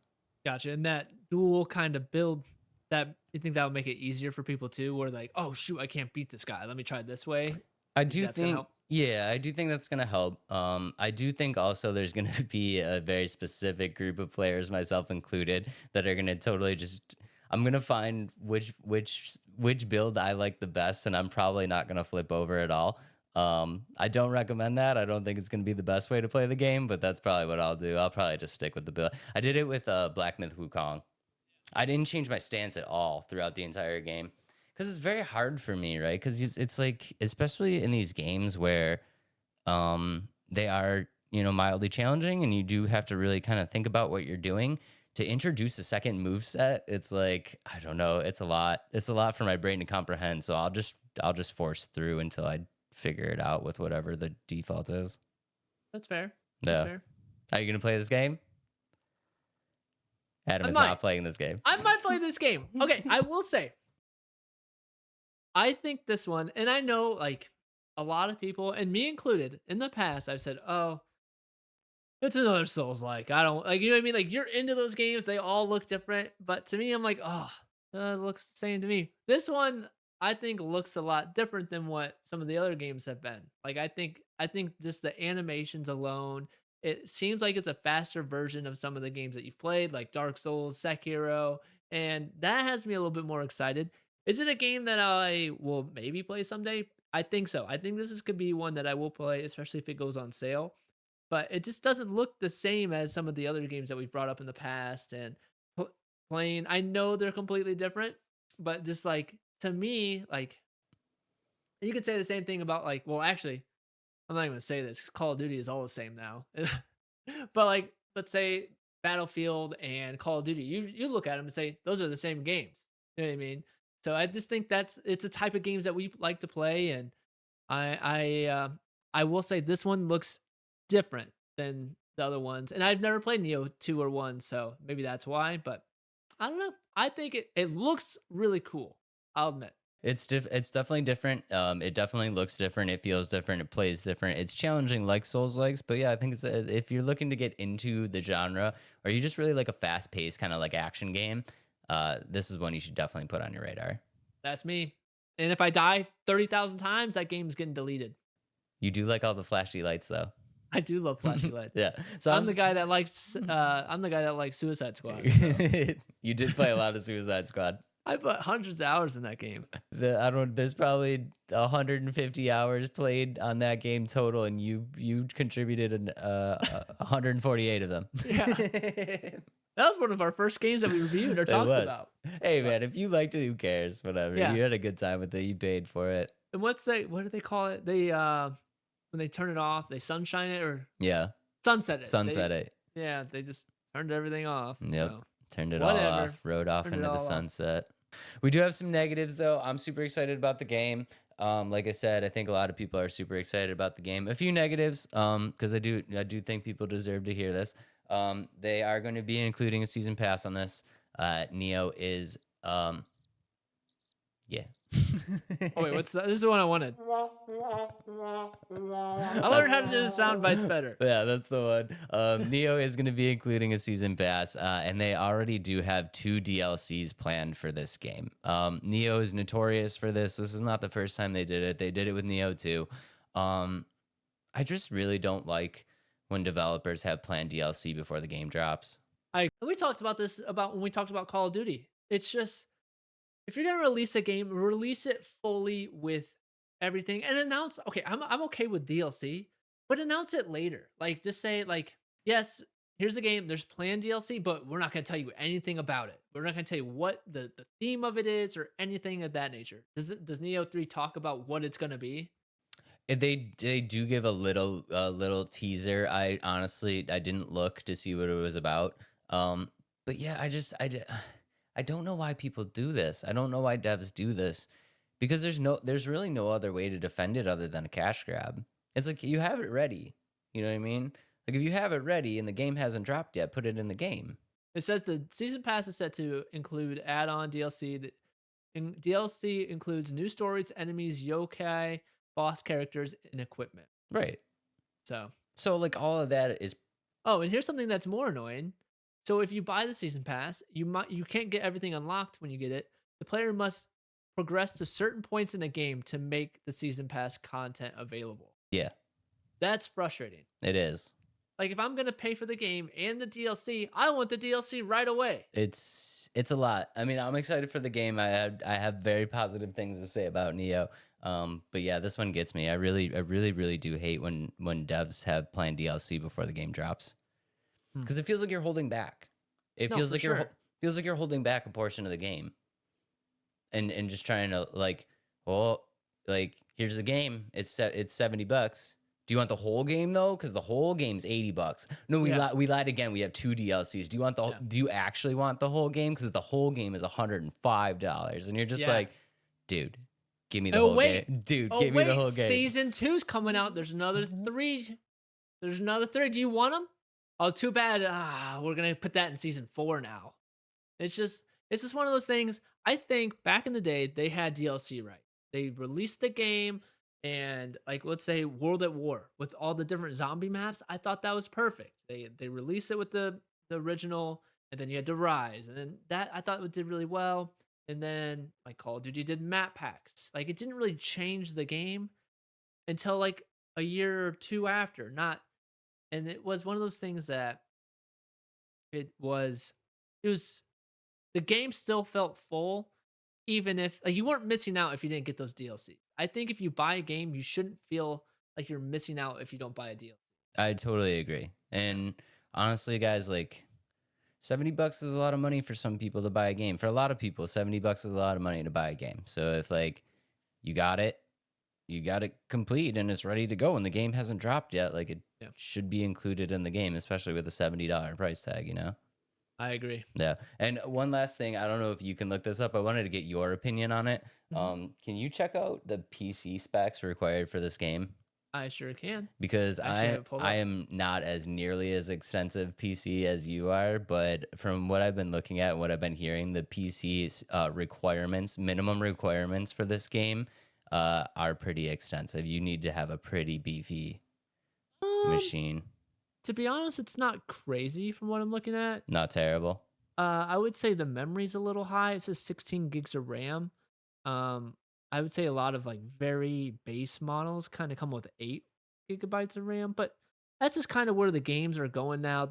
Gotcha. And that dual kind of build, that you think that would make it easier for people too, where like, oh shoot, I can't beat this guy. Let me try it this way. I You think do that's gonna think, help? yeah, I do think that's going to help. I do think also there's going to be a very specific group of players, myself included, that are going to totally just. I'm going to find which build I like the best, and I'm probably not going to flip over at all. I don't recommend that. I don't think it's going to be the best way to play the game, but that's probably what I'll do. I'll probably just stick with the build. I did it with Black Myth Wukong. I didn't change my stance at all throughout the entire game because it's very hard for me, right? Because it's like, especially in these games where they are, mildly challenging and you do have to really kind of think about what you're doing. to introduce a second move set, it's like, I don't know, it's a lot. It's a lot for my brain to comprehend. So I'll just force through until I figure it out with whatever the default is. That's fair. That's Yeah. fair. Are you gonna play this game? Adam I is might. not playing this game. I might play this game. Okay, I will say, I think this one, and I know like a lot of people, and me included, in the past, I've said, "Oh, it's another Souls like. I don't like you know what I mean? Like you're into those games, they all look different. But to me, I'm like, oh, it looks the same to me. This one I think looks a lot different than what some of the other games have been. Like I think just the animations alone, it seems like it's a faster version of some of the games that you've played, like Dark Souls, Sekiro, and that has me a little bit more excited. Is it a game that I will maybe play someday? I think so. I think could be one that I will play, especially if it goes on sale, but it just doesn't look the same as some of the other games that we've brought up in the past and playing. I know they're completely different, but just like to me, like you could say the same thing about like, well, actually, I'm not even gonna say this 'cause Call of Duty is all the same now. But like, let's say Battlefield and Call of Duty, you look at them and say those are the same games. You know what I mean? So I just think it's a type of games that we like to play, and I I uh, I will say this one looks different than the other ones, and I've never played Neo 2 or 1, so maybe that's why. But I don't know. I think it looks really cool. I'll admit. It's definitely different. It definitely looks different. It feels different. It plays different. It's challenging like Souls likes, but yeah, I think if you're looking to get into the genre, or you just really like a fast paced kind of like action game, this is one you should definitely put on your radar. That's me. And if I die 30,000 times, that game's getting deleted. You do like all the flashy lights though. I do love flashy lights. Yeah. So I'm the guy that likes Suicide Squad. So you did play a lot of Suicide Squad. I put hundreds of hours in that game. I don't. There's probably 150 hours played on that game total, and you contributed 148 of them. Yeah. That was one of our first games that we reviewed or It talked was. about. Hey But man, if you liked it, who cares? Whatever. yeah. You had a good time with it. You paid for it. And what do they call it? They when they turn it off, they sunshine it or Yeah. sunset it. Sunset it. Yeah, they just turned everything off. Yep. So Turned it all whatever. off. Rode off Turned it into the all off. sunset. We do have some negatives though. I'm super excited about the game. Like I said, I think a lot of people are super excited about the game. A few negatives, because I do think people deserve to hear this. They are going to be including a season pass on this. Neo is yeah. Oh wait, what's that? This is the one I wanted. I learned how to do the sound bites better. Yeah, that's the one. Neo is going to be including a season pass, and they already do have 2 DLCs planned for this game. Neo is notorious for this. This is not the first time they did it. They did it with Neo 2. I just really don't like when developers have planned DLC before the game drops. We talked about this about when we talked about Call of Duty. It's just if you're gonna release a game, release it fully with everything and announce. Okay, I'm okay with DLC, but announce it later. Like just say like, yes, here's the game. There's planned DLC, but we're not gonna tell you anything about it. We're not gonna tell you what the theme of it is or anything of that nature. Does Neo 3 talk about what it's gonna be? They do give a little teaser. I honestly I didn't look to see what it was about. But yeah, I don't know why people do this. I don't know why devs do this because there's really no other way to defend it other than a cash grab. It's like you have it ready. You know what I mean? Like if you have it ready and the game hasn't dropped yet, put it in the game. It says the season pass is set to include add-on DLC. DLC includes new stories, enemies, yokai, boss characters, and equipment. Right. So, So like all of that is oh, and here's something that's more annoying. So if you buy the season pass, you can't get everything unlocked when you get it. The player must progress to certain points in a game to make the season pass content available. yeah, That's frustrating. it is. Like if I'm gonna pay for the game and the DLC, I want the DLC right away. It's a lot. I mean, I'm excited for the game. I have very positive things to say about Neo. But yeah, this one gets me. I really do hate when devs have planned DLC before the game drops because it feels like you're holding back. It No, feels for like sure. feels like you're holding back a portion of the game, and just trying to like, well, like here's the game. It's $70. Do you want the whole game though? Because the whole game's $80. No, Yeah, we lied again. We have 2 DLCs. Do you want yeah, do you actually want the whole game? Because the whole game is $105, and you're just yeah. like, dude, give me the Oh whole wait, game, dude, oh give me the wait, whole game. season two's coming out. There's another three. There's another three. Do you want them? Oh, too bad. We're gonna put that in season 4 now. It's just one of those things. I think back in the day they had DLC right. They released the game and like let's say World at War with all the different zombie maps. I thought that was perfect. They released it with the original and then you had to Rise and then that I thought it did really well. And then like Call of Duty did map packs. Like it didn't really change the game until like a year or two after. Not and it was one of those things that it was the game still felt full, even if like, you weren't missing out if you didn't get those DLCs. I think if you buy a game, you shouldn't feel like you're missing out if you don't buy a DLC. I totally agree. Yeah. And honestly, guys, like $70 is a lot of money for some people to buy a game. For a lot of people, $70 is a lot of money to buy a game. So if like you got it, you got it complete and it's ready to go, and the game hasn't dropped yet, like it Yeah, should be included in the game, especially with a $70 price tag, you know? I agree. Yeah. And one last thing, I don't know if you can look this up. I wanted to get your opinion on it. Mhm. Can you check out the PC specs required for this game? I sure can. Because I actually have it pulled I up. am not as nearly as extensive PC as you are, but from what I've been looking at, what I've been hearing, the PC's requirements, minimum requirements for this game, are pretty extensive. You need to have a pretty beefy Um, machine. to be honest, it's not crazy from what I'm looking at. Not terrible. I would say the memory's a little high. It says 16 gigs of RAM. Um, I would say a lot of like very base models kind of come with 8 gigabytes of RAM, but that's just kind of where the games are going now.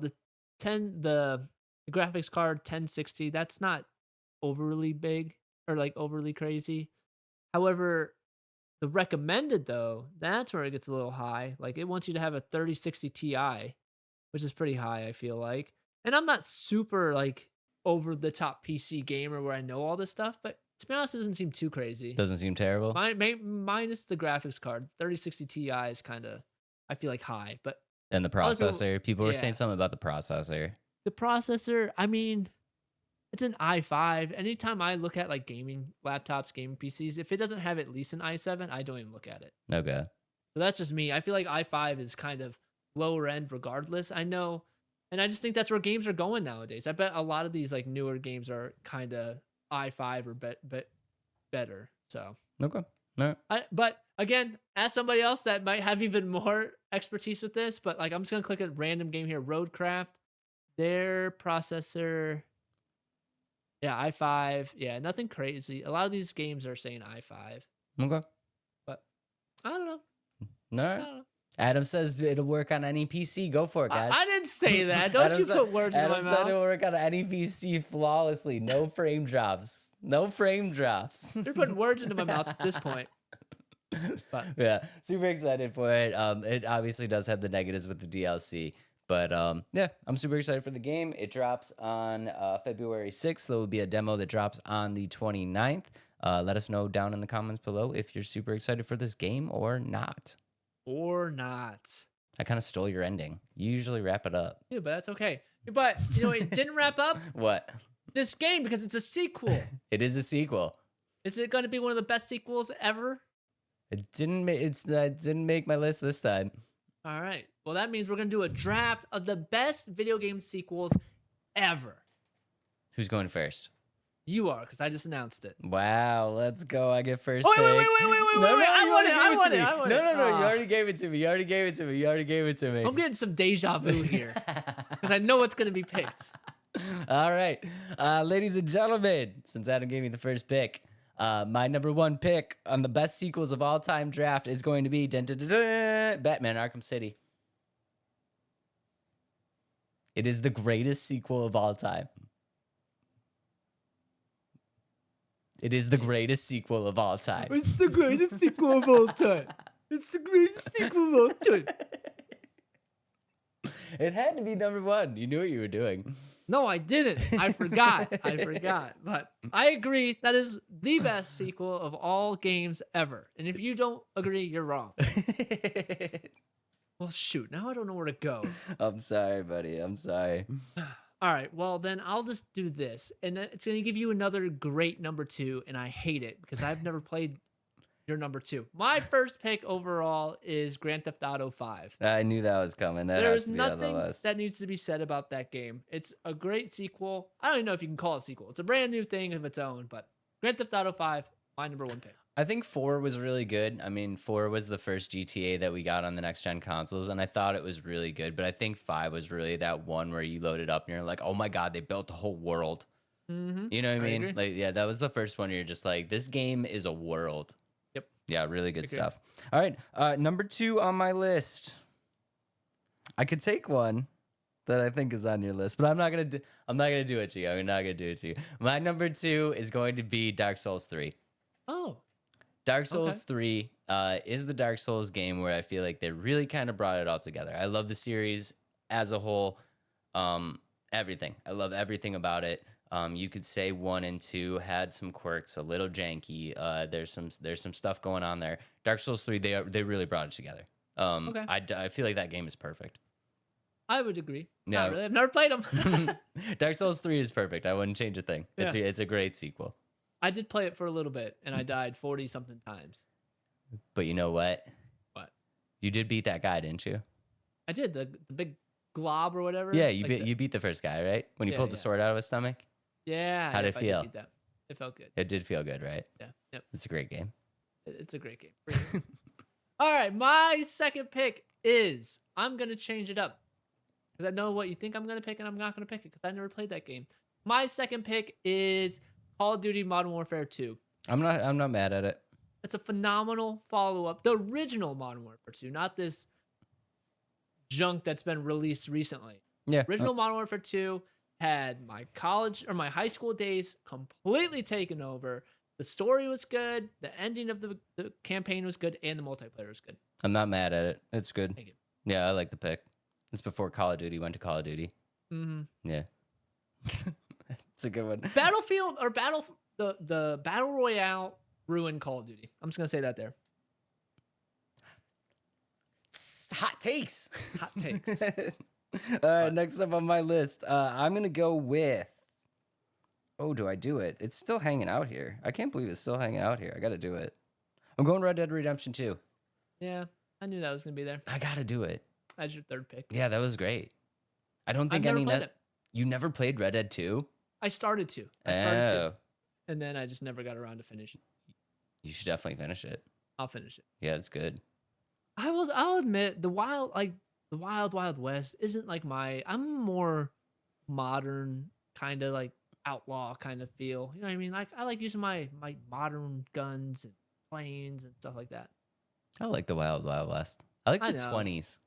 10 the graphics card 1060, that's not overly big or like overly crazy. However, the recommended though, that's where it gets a little high. Like it wants you to have a 3060 Ti, which is pretty high, I feel like. And I'm not super like over the top PC gamer where I know all this stuff, but to be honest, it doesn't seem too crazy. Doesn't seem terrible. Minus the graphics card, 3060 Ti is kind of, I feel like high, but And the other people, processor, people were yeah, saying something about the processor. the processor. I mean, it's an i5. Anytime I look at like gaming laptops, gaming PCs, if it doesn't have at least an i7, I don't even look at it. Okay. So that's just me. I feel like i5 is kind of lower end regardless. I know, and I just think that's where games are going nowadays. I bet a lot of these like newer games are kind of i5 or better. So, Okay. All right. but again, as somebody else that might have even more expertise with this, but like I'm just gonna click a random game here, Roadcraft. Their processor, yeah, i5. Yeah, nothing crazy. A lot of these games are saying i5, Okay. but I don't know. All I right. don't know. Adam says it'll work on any PC. Go for it, guys. I didn't say that. Don't you put words in my Adam said it'll mouth. work on any PC flawlessly. No frame drops. No frame drops. You're putting words into my mouth at this point. But Yeah, super excited for it. It obviously does have the negatives with the DLC, but yeah, I'm super excited for the game. It drops on February 6th. There will be a demo that drops on the 29th. Let us know down in the comments below if you're super excited for this game or not. or not. I kind of stole your ending. You usually wrap it up. Dude, but that's okay. But you know, it didn't wrap up What? this game because it's a sequel. It is a sequel. Is it going to be one of the best sequels ever? It didn't make my list this time. All right. Well, that means we're going to do a draft of the best video game sequels ever. Who's going first? You are, because I just announced it. Wow, let's go. I get first Oh, pick. wait. I want it. No, you Ah. already gave it to me. You already gave it to me. I'm getting some deja vu here because I know what's going to be picked. All right. Ladies and gentlemen, since Adam gave me the first pick, my number one pick on the best sequels of all time draft is going to be Batman Arkham City. It is the greatest sequel of all time. It is the greatest sequel of all time. It's the greatest sequel of all time. It's the greatest sequel of all time. It had to be number one. You knew what you were doing. No, I didn't. I forgot. But I agree. That is the best sequel of all games ever. And if you don't agree, you're wrong. Well, shoot. Now I don't know where to go. I'm sorry, buddy. I'm sorry. All right. Well, then I'll just do this, and it's going to give you another great number two, and I hate it because I've never played your number two. My first pick overall is Grand Theft Auto 5. I knew that was coming. That has There's to be on the nothing list. that needs to be said about that game. It's a great sequel. I don't even know if you can call it a sequel. It's a brand new thing of its own, but Grand Theft Auto 5, my number one pick. I think 4 was really good. I mean, 4 was the first GTA that we got on the next gen consoles, and I thought it was really good. But I think 5 was really that one where you load it up and you're like, oh my God, they built a whole world. Mm-hmm. You know what I mean? Agree. Like, yeah, that was the first one where you're just like, this game is a world. Yep. Yeah, really good Agree. stuff. All right. Number 2 on my list. I could take one that I think is on your list, but I'm not gonna do it to you. I'm not gonna do it to you. My number 2 is going to be Dark Souls 3. Oh. Dark Souls 3 is the Dark Souls game where I feel like they really kind of brought it all together. I love the series as a whole. Everything. I love everything about it. You could say 1 and 2 had some quirks, a little janky. There's some stuff going on there. Dark Souls 3, they really brought it together. Okay. I feel like that game is perfect. I would agree. Yeah. Not really. I've never played them. Dark Souls 3 is perfect. I wouldn't change a thing. Yeah. It's a great sequel. I did play it for a little bit, and I died 40 something times. But you know what? What? You did beat that guy, didn't you? I did the big glob or whatever. Yeah, you Like you beat the first guy, right? When you Yeah, pulled the yeah. sword out of his stomach. Yeah. How'd it yep, I did feel? beat that. It felt good. It did feel good, right? Yeah. Yep. It's a great game. It's a great game. Pretty good. All right, my second pick is I'm gonna change it up because I know what you think I'm gonna pick, and I'm not gonna pick it because I never played that game. My second pick is Call of Duty Modern Warfare 2. I'm not mad at it. It's a phenomenal follow-up. The original Modern Warfare 2, not this junk that's been released recently. Yeah. Original Modern Warfare 2 had my college or my high school days completely taken over. The story was good, the ending of the campaign was good, and the multiplayer was good. I'm not mad at it. It's good. Thank you. Yeah, I like the pick. It's before Call of Duty went to Call of Duty. Mm-hmm. Yeah. It's a good one. Battlefield or the Battle Royale ruined Call of Duty. I'm just gonna say that there. Hot takes. Hot takes. All right, next up on my list, I'm gonna go with. Oh, do I do it? It's still hanging out here. I can't believe it's still hanging out here. I gotta do it. I'm going Red Dead Redemption 2. Yeah, I knew that was gonna be there. I gotta do it. As your third pick. Yeah, that was great. I don't think I've never any played it. You never played Red Dead 2? I started to, Oh, and then I just never got around to finish it. you should definitely finish it. I'll finish it. Yeah, it's good. I'll admit the Wild West isn't like I'm more modern, kind of like outlaw kind of feel. You know what I mean? Like I like using my modern guns and planes and stuff like that. I like the Wild Wild West. I like I the know. 20s.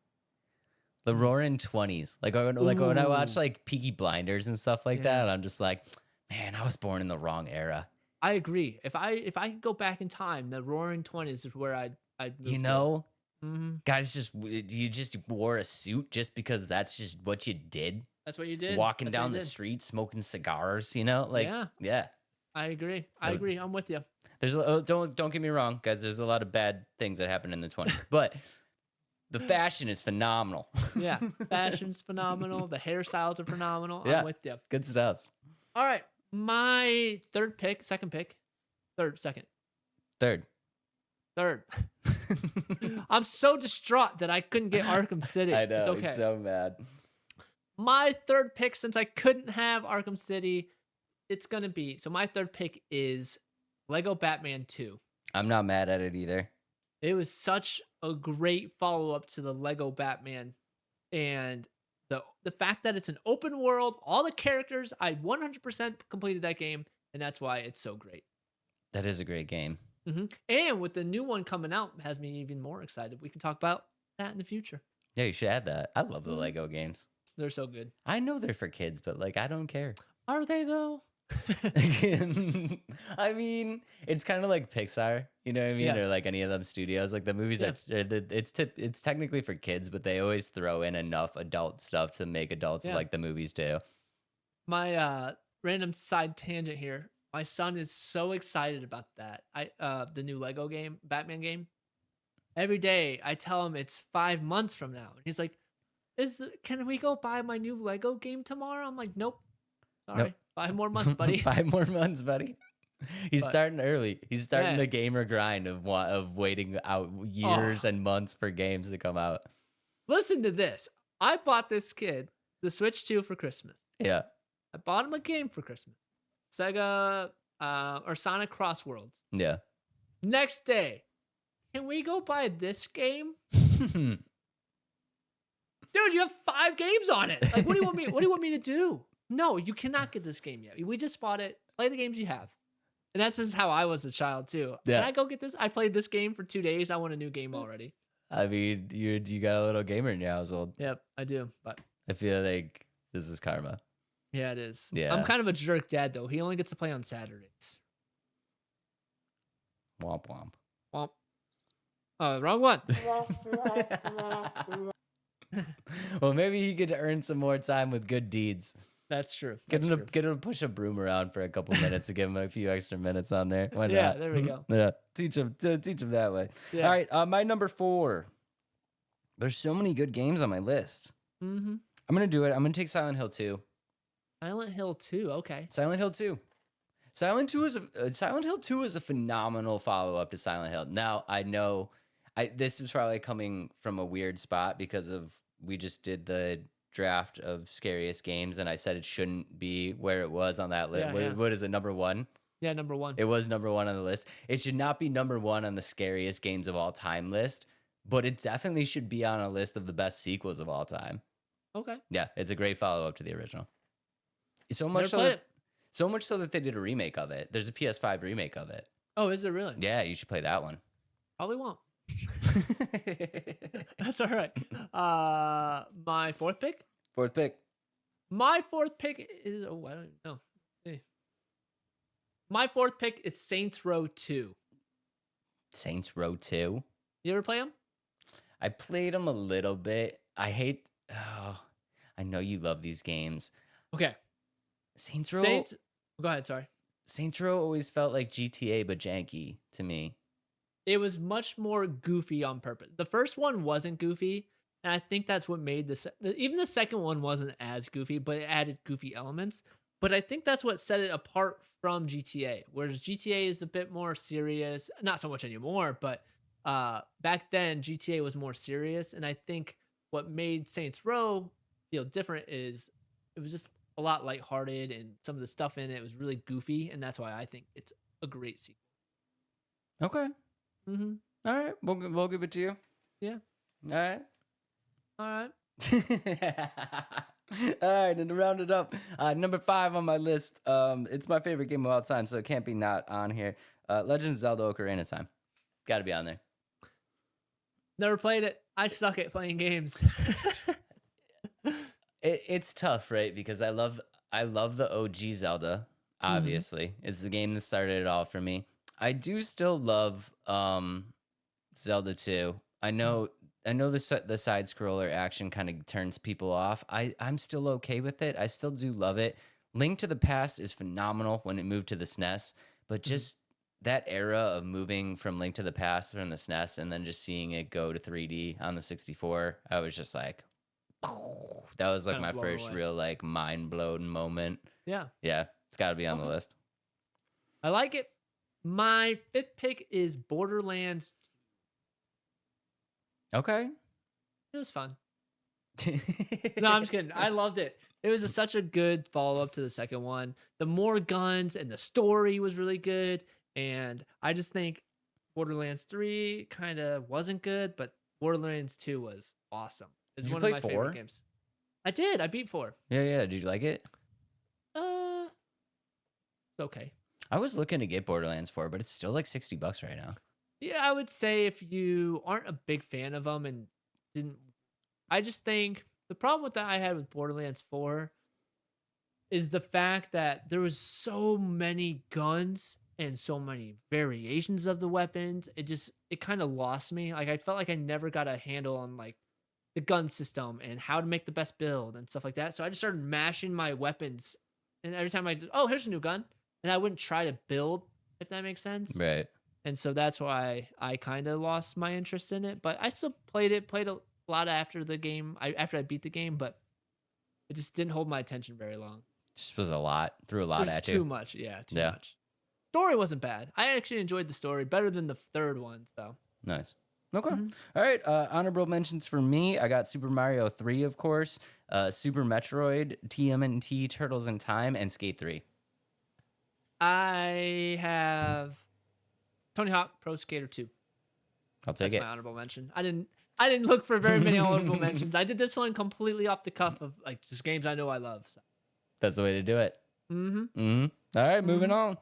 The roaring 20s. Like when I watch Ooh. like Peaky Blinders and stuff like Yeah. that, I'm just like, man, I was born in the wrong era. I agree. If I could go back in time, the Roaring '20s is where I'd move You to. know, Mhm. guys you just wore a suit just because that's just what you did. That's what you did. Walking That's what down you the did. street smoking cigars, you know? Like Yeah. yeah. I agree. I Uh, agree. I'm with you. There's don't get me wrong, guys, there's a lot of bad things that happen in the 20s, but the fashion is phenomenal. Yeah. Fashion's phenomenal. The hairstyles are phenomenal. Yeah. I'm with you. Good stuff. All right. My second pick. Second. Third. I'm so distraught that I couldn't get Arkham City. I know, It's okay. he's so mad. My third pick, since I couldn't have Arkham City, my third pick is Lego Batman 2. I'm not mad at it either. It was such a great follow-up to the Lego Batman. And the fact that it's an open world, all the characters, I 100% completed that game, and that's why it's so great. That is a great game. And with the new one coming out, has me even more excited. We can talk about that in the future. Yeah, you should add that. I love the Lego games. They're so good. I know they're for kids, but like I don't care. Are they though? I mean, it's kind of like Pixar, you know what I mean, Yeah. or like any of them studios. Like the movies it's technically for kids, but they always throw in enough adult stuff to make adults Yeah. like the movies too. My random side tangent here. My son is so excited about that. The new Lego game, Batman game. Every day I tell him it's 5 months from now. And he's like, can we go buy my new Lego game tomorrow? I'm like, nope. Nope. Sorry. 5 more months, buddy. 5 more months, buddy. He's But starting early. He's starting yeah. the gamer grind of waiting out years Oh, and months for games to come out. listen to this. I bought this kid the Switch 2 for Christmas. Yeah. I bought him a game for Christmas. Sega or Sonic Cross Worlds. Yeah. Next day, can we go buy this game? Dude, you have 5 games on it. Like, what do you want me to do? No, you cannot get this game yet. We just bought it. Play the games you have. And that's just how I was a child too. Yeah. Can I go get this? I played this game for 2 days. I want a new game already. I mean, you got a little gamer in your household. Yep, I do. But I feel like this is karma. yeah, it is. Yeah. I'm kind of a jerk dad though. He only gets to play on Saturdays. Womp womp. Well, oh, wrong one. Well, maybe he could earn some more time with good deeds. That's true. Get That's him true. to push a broom around for a couple minutes to give him a few extra minutes on there. Why Yeah, not? there we go. Yeah, teach him that way. Yeah. All right, my number 4. There's so many good games on my list. Mm-hmm. I'm gonna do it. I'm gonna take Silent Hill 2. Silent Hill 2. Okay. Silent Hill 2. Silent Hill 2 is a phenomenal follow up to Silent Hill. Now I know, this was probably coming from a weird spot because we just did the draft of scariest games, and I said it shouldn't be where it was on that list. Yeah, What is it, number 1? Yeah, number 1. It was number 1 on the list. It should not be number 1 on the scariest games of all time list, but it definitely should be on a list of the best sequels of all time. Okay. Yeah, it's a great follow up to the original. So Never much so played that, it. so much so that they did a remake of it. There's a PS5 remake of it. Oh, is it really? Yeah, you should play that one. Probably won't. That's all right. My 4th pick? 4th pick. My 4th pick is I don't even know. Let's see. My 4th pick is Saints Row 2. Saints Row 2. You ever play them? I played them a little bit. I know you love these games. Okay. Saints Row. Go ahead, sorry. Saints Row always felt like GTA but janky to me. It was much more goofy on purpose. The first one wasn't goofy, and I think that's what made even the second one wasn't as goofy, but it added goofy elements. But I think that's what set it apart from GTA, whereas GTA is a bit more serious. Not so much anymore, but back then GTA was more serious, and I think what made Saints Row feel different is it was just a lot lighthearted, and some of the stuff in it was really goofy, and that's why I think it's a great sequel. Okay. Mm-hmm. All right. We'll give it to you. Yeah. All right. All right. All right, and to round it up, number 5 on my list. It's my favorite game of all time, so it can't be not on here. Legend of Zelda: Ocarina of Time. Got to be on there. Never played it. I suck at playing games. It's tough, right? Because I love the OG Zelda. Obviously, it's the game that started it all for me. I do still love Zelda 2. I know the side scroller action kind of turns people off. I'm still okay with it. I still do love it. Link to the Past is phenomenal when it moved to the SNES, but just that era of moving from Link to the Past from the SNES and then just seeing it go to 3D on the 64, I was just like, that was like Kinda my blown first away. real like mind blown moment. Yeah. Yeah, it's got to be on the Okay. list. I like it. My 5th pick is Borderlands. Okay. It was fun. No, I'm just kidding. I loved it. It was such a good follow up to the second one. The more guns and the story was really good. And I just think Borderlands 3 kind of wasn't good, but Borderlands 2 was awesome. It's Did you one play of my 4? favorite games. I did. I beat 4. Yeah. Did you like it? It's okay. I was looking to get Borderlands 4, but it's still like $60 right now. Yeah, I would say if you aren't a big fan of them and didn't, I just think the problem with that I had with Borderlands 4 is the fact that there was so many guns and so many variations of the weapons. It kind of lost me. Like I felt like I never got a handle on like the gun system and how to make the best build and stuff like that. So I just started mashing my weapons, and every time here's a new gun, and I wouldn't try to build, if that makes sense. Right. and so that's why I kind of lost my interest in it. But I still played a lot after the game. After I beat the game, but it just didn't hold my attention very long. Just was a lot. Threw a lot There's at you. too much, yeah, too Yeah. much. Story wasn't bad. I actually enjoyed the story better than the third one. So Nice. Okay. Mhm. All right. Honorable mentions for me. I got Super Mario 3, of course, Super Metroid, TMNT, Turtles in Time, and Skate 3. I have Tony Hawk Pro Skater 2. I'll take That's my it. honorable mention. I didn't look for very many honorable mentions. I did this one completely off the cuff of like just games I know I love. So. That's the way to do it. Mm-hmm. All right, moving Mhm. on.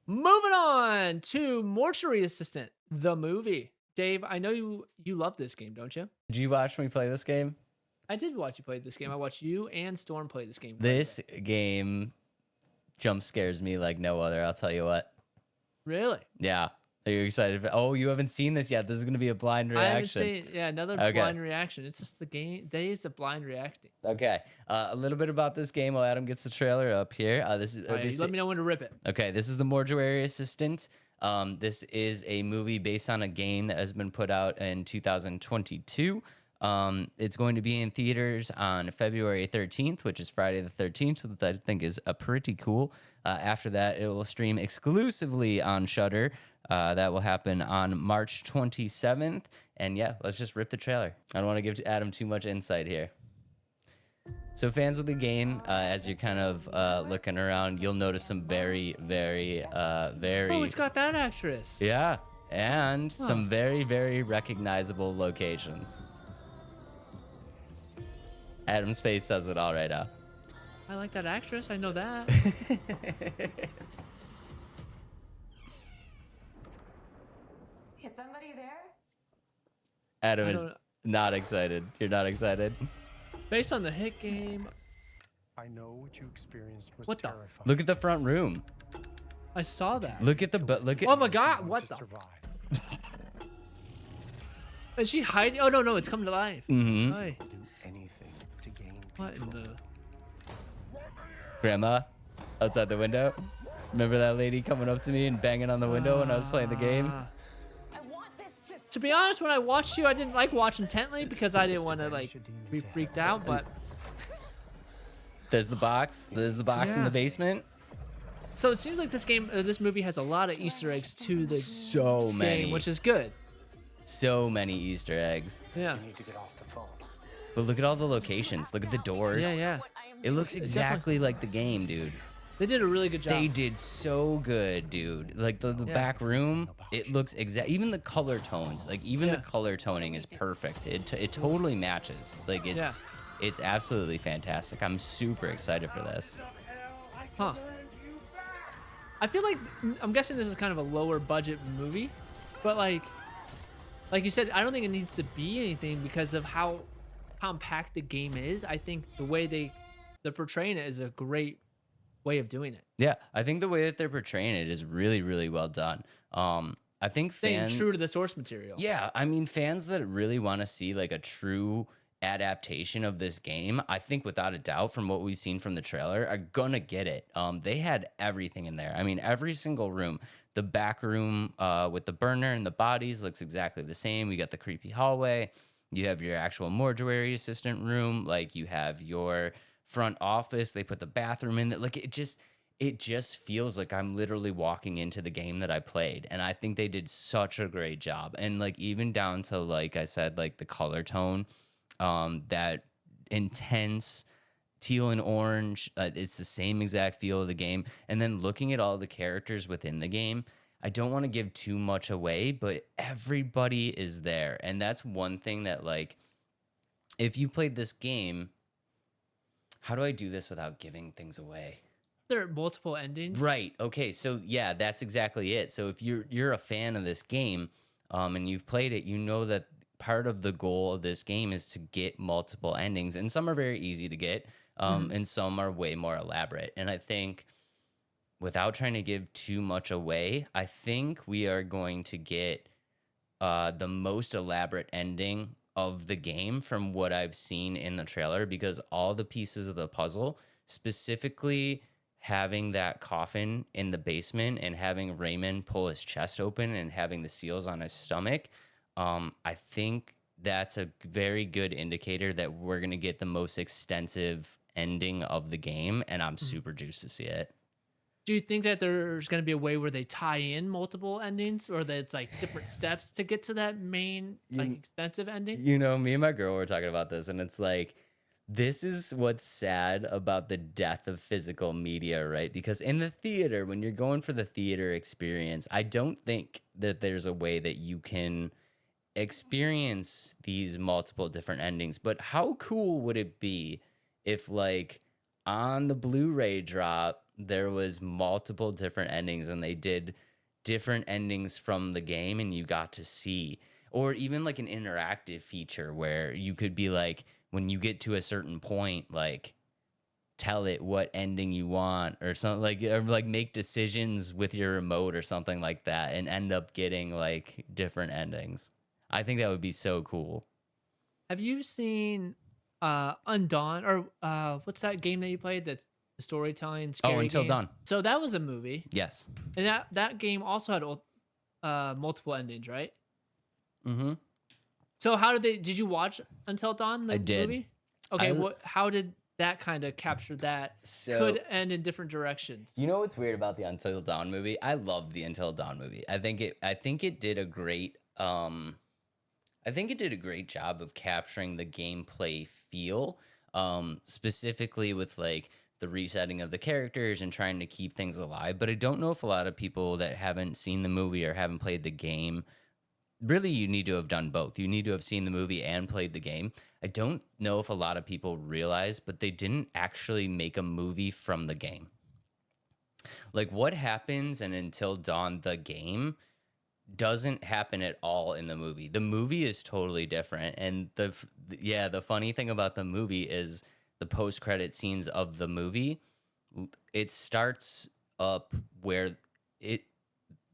Moving on to Mortuary Assistant, the movie. Dave, I know you love this game, don't you? Did you watch me play this game? I did watch you play this game. I watched you and Storm play this game. This game jump scares me like no other. I'll tell you what. Really? Yeah. Are you excited? Oh, you haven't seen this yet. This is going to be a blind I haven't reaction. seen, yeah, another Okay. blind reaction. It's just the game days of blind reacting. Okay. A little bit about this game while Adam gets the trailer up here. This is All right, you let me know when to rip it. Okay, this is the Mortuary Assistant. This is a movie based on a game that has been put out in 2022. It's going to be in theaters on February 13th, which is Friday the 13th, which I think is pretty cool. After that, it will stream exclusively on Shudder. That will happen on March 27th. And yeah, let's just rip the trailer. I don't want to give Adam too much insight here. So fans of the game, as you're kind of looking around, you'll notice some very, very, Oh, it's got that actress. yeah, and some very, very recognizable locations. Adam's face says it all right now. I like that actress. I know that. Is somebody there? Adam I is don't- not excited. You're not excited. Based on the hit game, I know what you experienced was What the- terrifying. Look at the front room. I saw that. Look at the look at. Oh my God! What To the? survive. Is she hiding? Oh no, it's coming to life. Mhm. Hi. Do anything to gain What in control. the? Grandma, outside the window. Remember that lady coming up to me and banging on the window when I was playing the game? Ah. I want this to To be honest, when I watched you, I didn't like watch intently because I didn't want to like be freaked out. But There's the box. There's the box in Yeah. the basement. so it seems like this movie has a lot of Easter eggs to the So many. game, which is good. So many Easter eggs. Yeah. You need to get off the phone. But look at all the locations. Look at the doors. Yeah, yeah. It looks It's exactly like the game, dude. They did a really good job. They did so good, dude. Like the Yeah. back room, it looks exact. Even the color tones, like even Yeah. the color toning is perfect. It totally matches. Like it's absolutely fantastic. I'm super excited for this. Huh. I feel like I'm guessing this is kind of a lower budget movie, but like you said, I don't think it needs to be anything because of how compact the game is. I think the way they're portraying it is a great way of doing it. Yeah, I think the way that they're portraying it is really, really well done. I think Staying true to the source material. Yeah, I mean, fans that really want to see like a true adaptation of this game, I think without a doubt, from what we've seen from the trailer, are gonna get it. They had everything in there. I mean, every single room. The back room with the burner and the bodies looks exactly the same. We got the creepy hallway. You have your actual mortuary assistant room. Like you have your front office. They put the bathroom in there. Like it just feels like I'm literally walking into the game that I played. And I think they did such a great job. And like even down to, like I said, like the color tone, that intense teal and orange, it's the same exact feel of the game. And then looking at all the characters within the game, I don't want to give too much away, but everybody is there. And that's one thing that, like, if you played this game, how do I do this without giving things away? There are multiple endings. Right. Okay. So yeah, that's exactly it. So if you're a fan of this game, and you've played it, you know that part of the goal of this game is to get multiple endings, and some are very easy to get, and some are way more elaborate. And I think, without trying to give too much away, I think we are going to get the most elaborate ending of the game from what I've seen in the trailer, because all the pieces of the puzzle specifically having that coffin in the basement and having Raymond pull his chest open and having the seals on his stomach, I think that's a very good indicator that we're going to get the most extensive ending of the game, and I'm Mhm. super juiced to see it. Do you think that there's gonna be a way where they tie in multiple endings, or that it's like different steps to get to that main, like, You, extensive ending? you know, me and my girl were talking about this, and it's like, this is what's sad about the death of physical media, right? Because in the theater, when you're going for the theater experience, I don't think that there's a way that you can experience these multiple different endings. But how cool would it be if, like, on the Blu-ray drop, there was multiple different endings and they did different endings from the game and you got to see, or even like an interactive feature where you could be like, when you get to a certain point, like, tell it what ending you want or something, like, or like make decisions with your remote or something like that and end up getting like different endings. I think that would be so cool. Have you seen Undawn, or what's that game that you played that's the storytelling Oh, scary Until game? Dawn. So that was a movie, Yes. and that game also had multiple endings, right? Mm-hmm. So did you watch Until Dawn, I the did. movie? Okay, I how did that kind of capture that? so Could end in different directions. You know what's weird about the Until Dawn movie? I love the Until Dawn movie. I think it did a great I think it did a great job of capturing the gameplay feel, specifically with like the resetting of the characters and trying to keep things alive. But I don't know if a lot of people that haven't seen the movie or haven't played the game, really, you need to have done both. You need to have seen the movie and played the game. I don't know if a lot of people realize, but they didn't actually make a movie from the game. Like, what happens in Until Dawn, the game, doesn't happen at all in the movie. The movie is totally different, and yeah, the funny thing about the movie is the post credit scenes of the movie. It starts up where it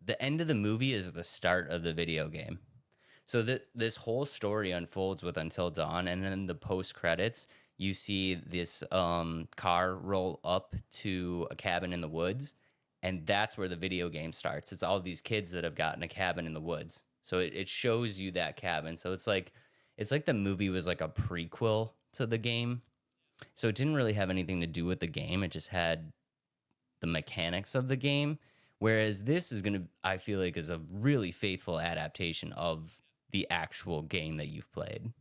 the end of the movie is the start of the video game. So this whole story unfolds with Until Dawn, and then the post credits, you see this car roll up to a cabin in the woods, and that's where the video game starts. It's all these kids that have gotten a cabin in the woods. So it shows you that cabin. So it's like the movie was like a prequel to the game. So it didn't really have anything to do with the game. It just had the mechanics of the game. Whereas this is gonna, I feel like, is a really faithful adaptation of the actual game that you've played.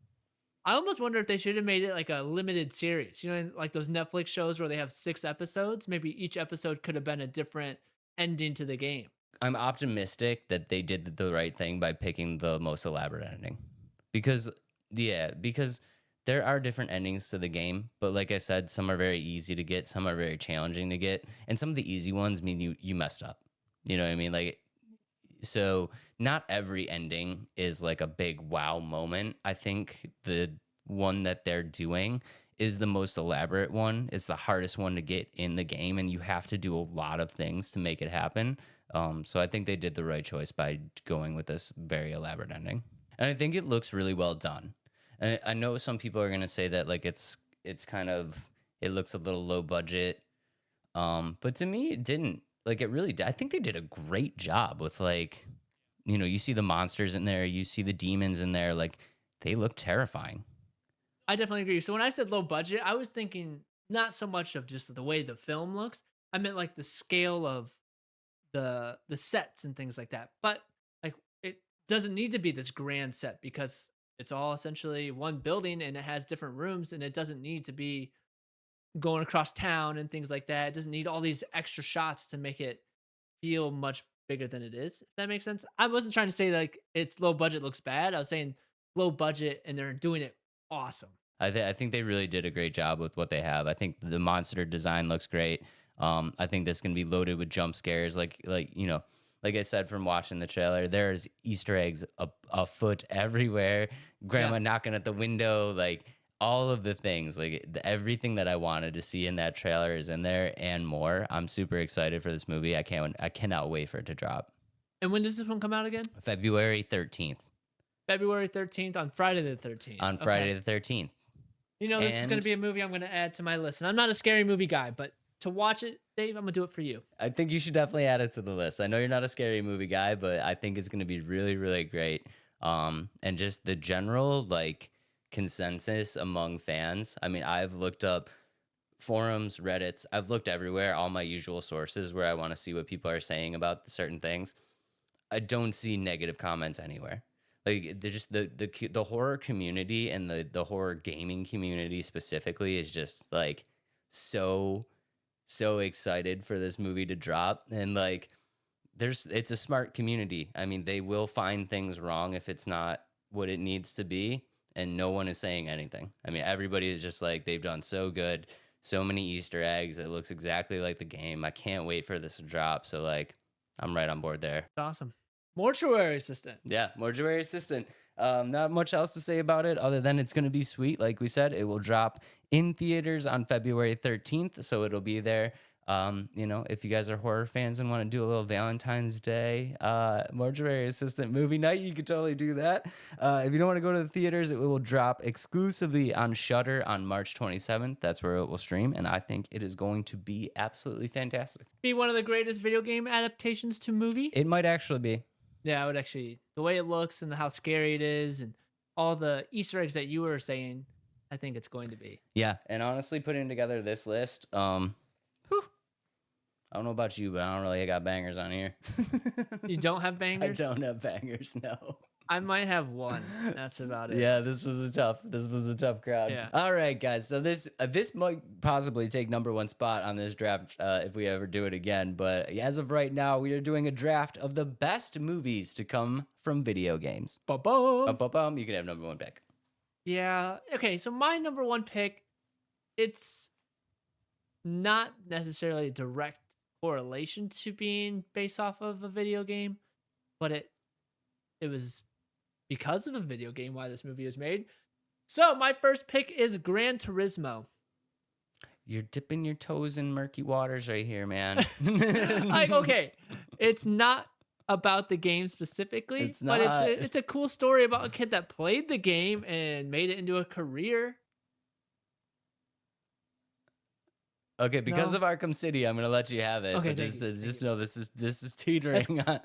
I almost wonder if they should have made it like a limited series. You know, like those Netflix shows where they have 6 episodes. Maybe each episode could have been a different ending to the game. I'm optimistic that they did the right thing by picking the most elaborate ending. Because, yeah, because there are different endings to the game, but like I said, some are very easy to get, some are very challenging to get, and some of the easy ones mean you messed up. You know what I mean? Like, so not every ending is like a big wow moment. I think the one that they're doing is the most elaborate one. It's the hardest one to get in the game, and you have to do a lot of things to make it happen. So I think they did the right choice by going with this very elaborate ending, and I think it looks really well done. And I know some people are gonna say that like it's kind of, it looks a little low budget, but to me, it didn't. Like, it really did. I think they did a great job with, like, you see the monsters in there, you see the demons in there, like, they look terrifying. I definitely agree. So when I said low budget, I was thinking not so much of just the way the film looks. I meant like the scale of the sets and things like that. But like it doesn't need to be this grand set because it's all essentially one building and it has different rooms and it doesn't need to be going across town and things like that. It doesn't need all these extra shots to make it feel much bigger than it is. If that makes sense. I wasn't trying to say like it's low budget looks bad. I was saying low budget and they're doing it awesome. I think they really did a great job with what they have. I think the monster design looks great. I think this can be loaded with jump scares, like I said from watching the trailer. There's Easter eggs afoot everywhere. Yeah. Grandma knocking at the window, like all of the things, like everything that I wanted to see in that trailer is in there and more. I'm super excited for this movie. I cannot wait for it to drop. And when does this one come out again? February 13th. February 13th on Friday the 13th. Friday the 13th. You know, this is going to And be a movie I'm going to add to my list. And I'm not a scary movie guy, but to watch it, Dave, I'm gonna do it for you. I think you should definitely add it to the list. I know you're not a scary movie guy, but I think it's going to be really, really great. And just the general like consensus among fans. I mean, I've looked up forums, Reddits. I've looked everywhere, all my usual sources where I want to see what people are saying about certain things. I don't see negative comments anywhere. Like they're just the horror community and the horror gaming community specifically is just like so excited for this movie to drop. And like it's a smart community. I mean, they will find things wrong if it's not what it needs to be, and no one is saying anything. I mean, everybody is just like, they've done so good, so many Easter eggs, it looks exactly like the game. I can't wait for this to drop. So like I'm right on board there. It's awesome. Mortuary Assistant. Yeah, Mortuary Assistant. Not much else to say about it other than it's going to be sweet. Like we said, it will drop in theaters on February 13th, so it'll be there. If you guys are horror fans and want to do a little Valentine's Day Mortuary Assistant movie night, you could totally do that. If you don't want to go to the theaters, it will drop exclusively on Shudder on March 27th. That's where it will stream, and I think it is going to be absolutely fantastic. Be one of the greatest video game adaptations to movie. It might actually be. Yeah, I would actually, the way it looks and how scary it is and all the Easter eggs that you were saying, I think it's going to be. Yeah, and honestly, putting together this list, I don't know about you, but I don't really got bangers on here. You don't have I bangers? don't have bangers, no. I might have one. That's about it. Yeah, this was a tough crowd. Yeah. All right, guys. So this might possibly take number one spot on this draft if we ever do it again. But as of right now, we are doing a draft of the best movies to come from video games. Ba-boom. You can have number one pick. Yeah. Okay, so my number one pick, it's not necessarily a direct correlation to being based off of a video game, but it was because of a video game why this movie was made. So my first pick is Gran Turismo. You're dipping your toes in murky waters right here, man. Okay, it's not about the game specifically, It's but not. it's a cool story about a kid that played the game and made it into a career. Okay, because No. of Arkham City, I'm gonna let you have it. Okay, but thank just, you, just thank know this is teetering on.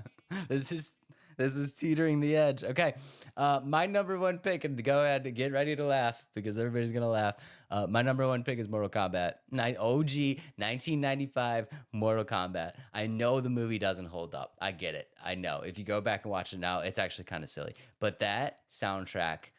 This is teetering the edge. Okay, my number one pick, and go ahead and get ready to laugh because everybody's gonna laugh. My number one pick is Mortal Kombat. OG 1995 Mortal Kombat. I know the movie doesn't hold up. I get it. I know. If you go back and watch it now, it's actually kind of silly. But that soundtrack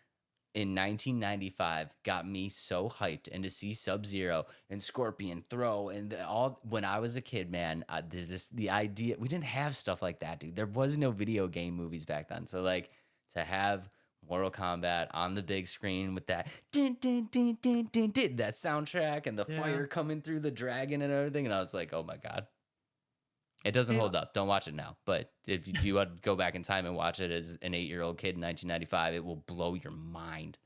in 1995 got me so hyped, and to see Sub-Zero and Scorpion throw and all when I was a kid, man, there's the idea we didn't have stuff like that, dude. There was no video game movies back then, so like to have Mortal Kombat on the big screen with that dun, dun, dun, dun, dun, dun, that soundtrack and the fire coming through the dragon and everything, and I was like, oh my god. It doesn't hold up. Don't watch it now. But if you want to go back in time and watch it as an 8-year-old kid in 1995, it will blow your mind.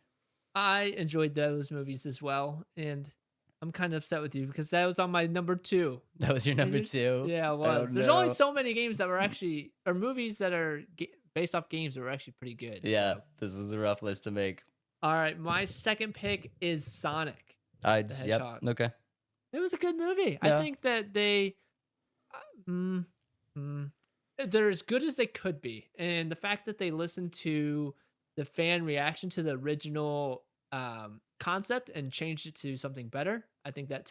I enjoyed those movies as well, and I'm kind of upset with you because that was on my number 2. That was your number 2? Yeah, it was. Oh, There's no. only so many games that were actually, or movies that are based off games that were actually pretty good. Yeah, So. this was a rough list to make. All right, my second pick is Sonic. Yep. Hedgehog. Okay. It was a good movie. Yeah. I think that they, they're as good as they could be, and the fact that they listened to the fan reaction to the original concept and changed it to something better, I think that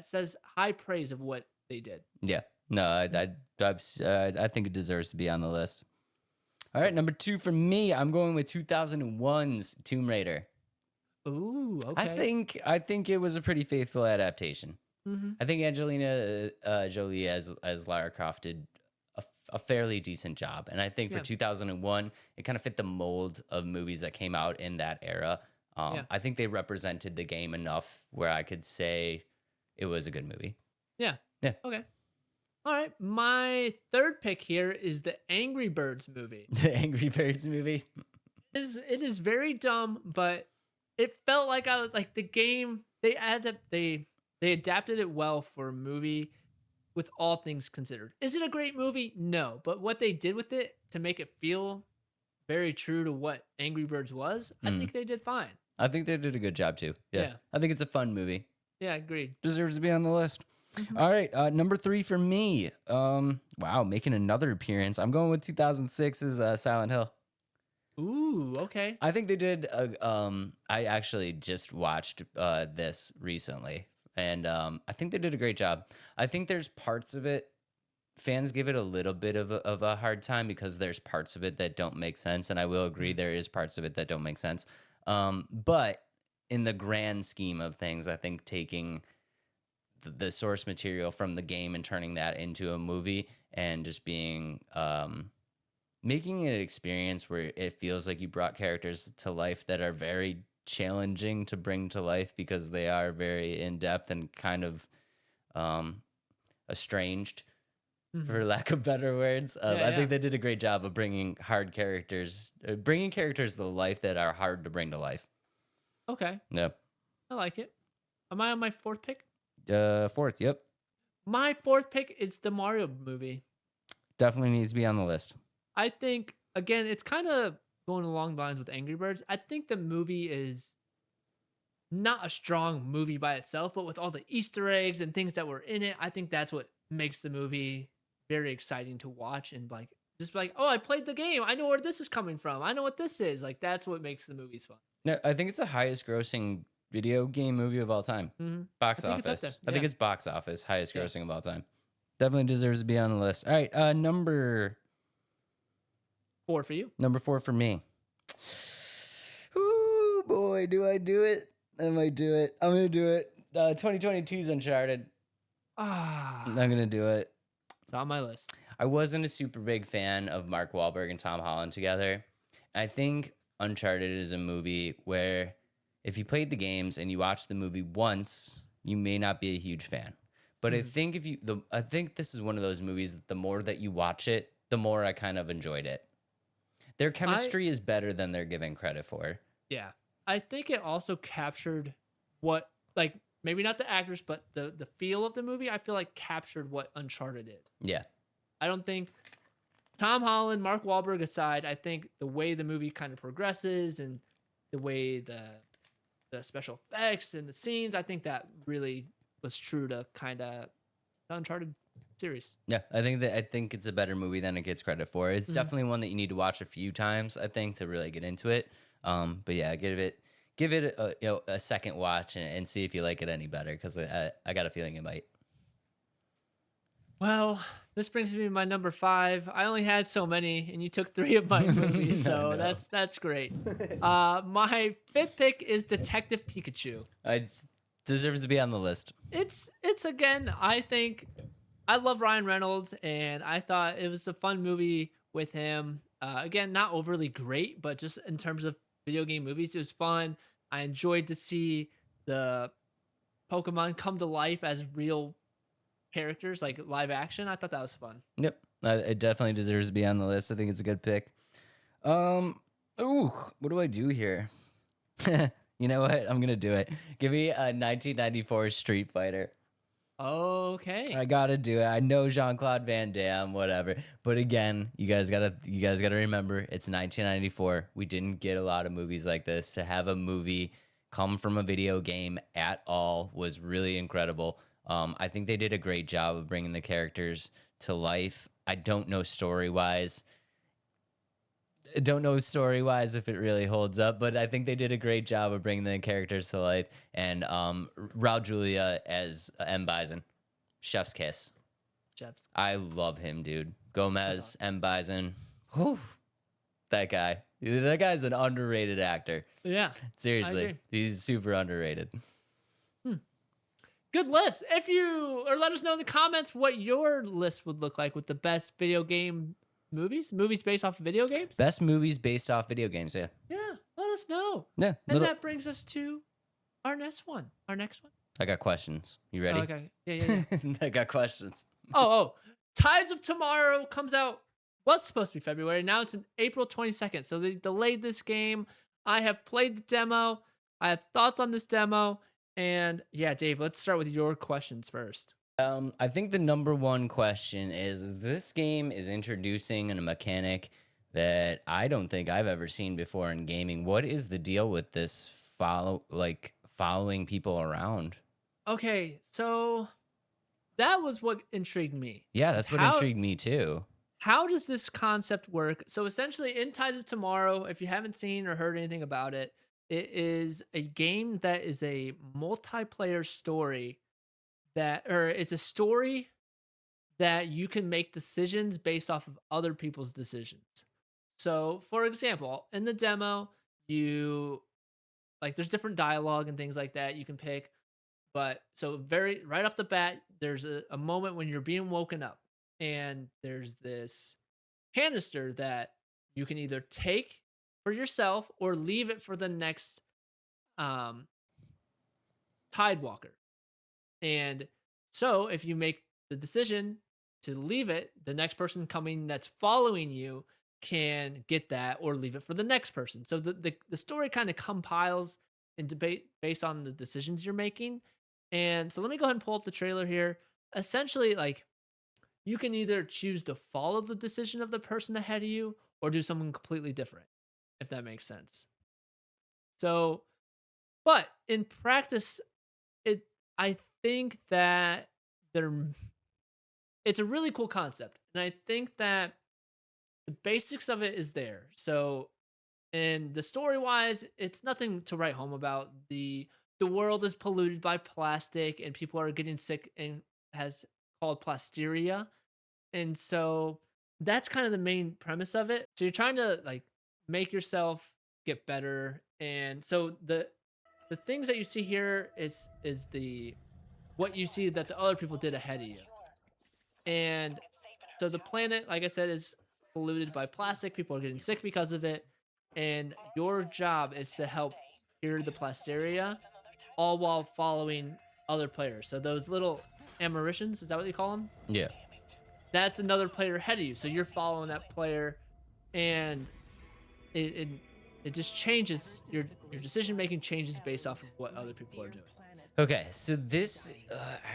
says high praise of what they did. Yeah. No, I think it deserves to be on the list. All right, number 2 for me, I'm going with 2001's Tomb Raider. Ooh, okay. I think it was a pretty faithful adaptation. Mm-hmm. I think Angelina Jolie as Lara Croft did a fairly decent job, and I think for 2001, it kind of fit the mold of movies that came out in that era. I think they represented the game enough where I could say it was a good movie. Yeah. Yeah. Okay. All right. My third pick here is the Angry Birds movie. The Angry Birds movie. It is very dumb, but it felt like I was like the game. They adapted it well for a movie with all things considered. Is it a great movie? No, but what they did with it to make it feel very true to what Angry Birds was, I think they did fine. I think they did a good job too. Yeah. I think it's a fun movie. Yeah, agreed. Deserves to be on the list. All right, number 3 for me. Wow, making another appearance. I'm going with 2006's Silent Hill. Ooh, okay. I think they did. I actually just watched this recently, and I think they did a great job. I think there's parts of it fans give it a little bit of a hard time because there's parts of it that don't make sense, and I will agree there is parts of it that don't make sense. But in the grand scheme of things, I think taking the source material from the game and turning that into a movie and just being making it an experience where it feels like you brought characters to life that are very challenging to bring to life because they are very in depth and kind of estranged, for lack of better words. Yeah, I think yeah. they did a great job of bringing bringing characters to life that are hard to bring to life. Okay, Yep. I like it. Am I on my fourth pick? Fourth. Yep. My fourth pick is the Mario movie. Definitely needs to be on the list. I think, again, it's kind of going along the lines with Angry Birds. I think the movie is not a strong movie by itself, but with all the Easter eggs and things that were in it, I think that's what makes the movie very exciting to watch and like just be like, oh, I played the game. I know where this is coming from. I know what this is. Like that's what makes the movies fun. No, I think it's the highest grossing video game movie of all time. Box I think it's up office. there, I think yeah. it's box office, highest Yeah. grossing of all time. Definitely deserves to be on the list. All right, number 4 for you. 4 for me. Ooh, boy, do I do it? I might do it. I'm gonna do it. 2022's Uncharted. I'm gonna do it. It's on my list. I wasn't a super big fan of Mark Wahlberg and Tom Holland together. I think Uncharted is a movie where if you played the games and you watched the movie once, you may not be a huge fan. But I think I think this is one of those movies that the more that you watch it, the more I kind of enjoyed it. Their chemistry is better than they're giving credit for. Yeah. I think it also captured what, like, maybe not the actors, but the feel of the movie, I feel like captured what Uncharted is. Yeah. I don't think Tom Holland, Mark Wahlberg aside, I think the way the movie kind of progresses and the way the special effects and the scenes, I think that really was true to kind of the Uncharted series. Yeah, I think it's a better movie than it gets credit for. It's definitely one that you need to watch a few times, I think, to really get into it. But yeah, give it a second watch and see if you like it any better, because I got a feeling it might. Well, this brings me to my number 5. I only had so many, and you took 3 of my movies, so that's great. My 5th pick is Detective Pikachu. It deserves to be on the list. It's again, I think I love Ryan Reynolds, and I thought it was a fun movie with him. Again, not overly great, but just in terms of video game movies, it was fun. I enjoyed to see the Pokemon come to life as real characters, like live action. I thought that was fun. Yep, it definitely deserves to be on the list. I think it's a good pick. What do I do here? You know what? I'm gonna do it. Give me a 1994 Street Fighter. Okay. I gotta do it. I know Jean-Claude Van Damme, whatever. But again, you guys gotta remember, it's 1994. We didn't get a lot of movies like this. To have a movie come from a video game at all was really incredible. I think they did a great job of bringing the characters to life. I don't know story-wise if it really holds up, but I think they did a great job of bringing the characters to life. And Raul Julia as M. Bison, chef's kiss. I love him, dude. Gomez, M. Bison. Whew. That guy's an underrated actor. Yeah. Seriously, he's super underrated. Good list. Let us know in the comments what your list would look like with the best video game movies based off of video games. Best movies based off video games, yeah. Yeah, let us know. Yeah. And that brings us to our next one. I got questions. You ready? Oh, okay. Yeah. I got questions. Oh. Tides of Tomorrow comes out. Was supposed to be February. Now it's in April 22nd. So they delayed this game. I have played the demo. I have thoughts on this demo. And yeah, Dave, let's start with your questions first. I think the number one question is this game is introducing a mechanic that I don't think I've ever seen before in gaming. What is the deal with this following people around? Okay, so that was what intrigued me. Yeah, Is that's what intrigued me too. how does this concept work? So essentially, in Ties of Tomorrow, if you haven't seen or heard anything about it, it is a game that is a multiplayer story or it's a story that you can make decisions based off of other people's decisions. So, for example, in the demo, you like there's different dialogue and things like that you can pick. But so very right off the bat, there's a moment when you're being woken up, and there's this canister that you can either take for yourself or leave it for the next um tide walker. And so if you make the decision to leave it, the next person coming that's following you can get that or leave it for the next person. So the story kind of compiles and debate based on the decisions you're making. And so let me go ahead and pull up the trailer here. Essentially, like you can either choose to follow the decision of the person ahead of you or do something completely different, if that makes sense. So, but in practice, it I think that they're it's a really cool concept. And I think that the basics of it is there. So, and the story wise, it's nothing to write home about. The world is polluted by plastic and people are getting sick and has called plasteria. And so that's kind of the main premise of it. So you're trying to like make yourself get better. And so the things that you see here is the what you see that the other people did ahead of you. And so the planet, like I said, is polluted by plastic. People are getting sick because of it. And your job is to help cure the plasteria, all while following other players. So those little Americians, is that what you call them? Yeah. That's another player ahead of you. So you're following that player, and it it, it just changes your decision making changes based off of what other people are doing. Okay, so this,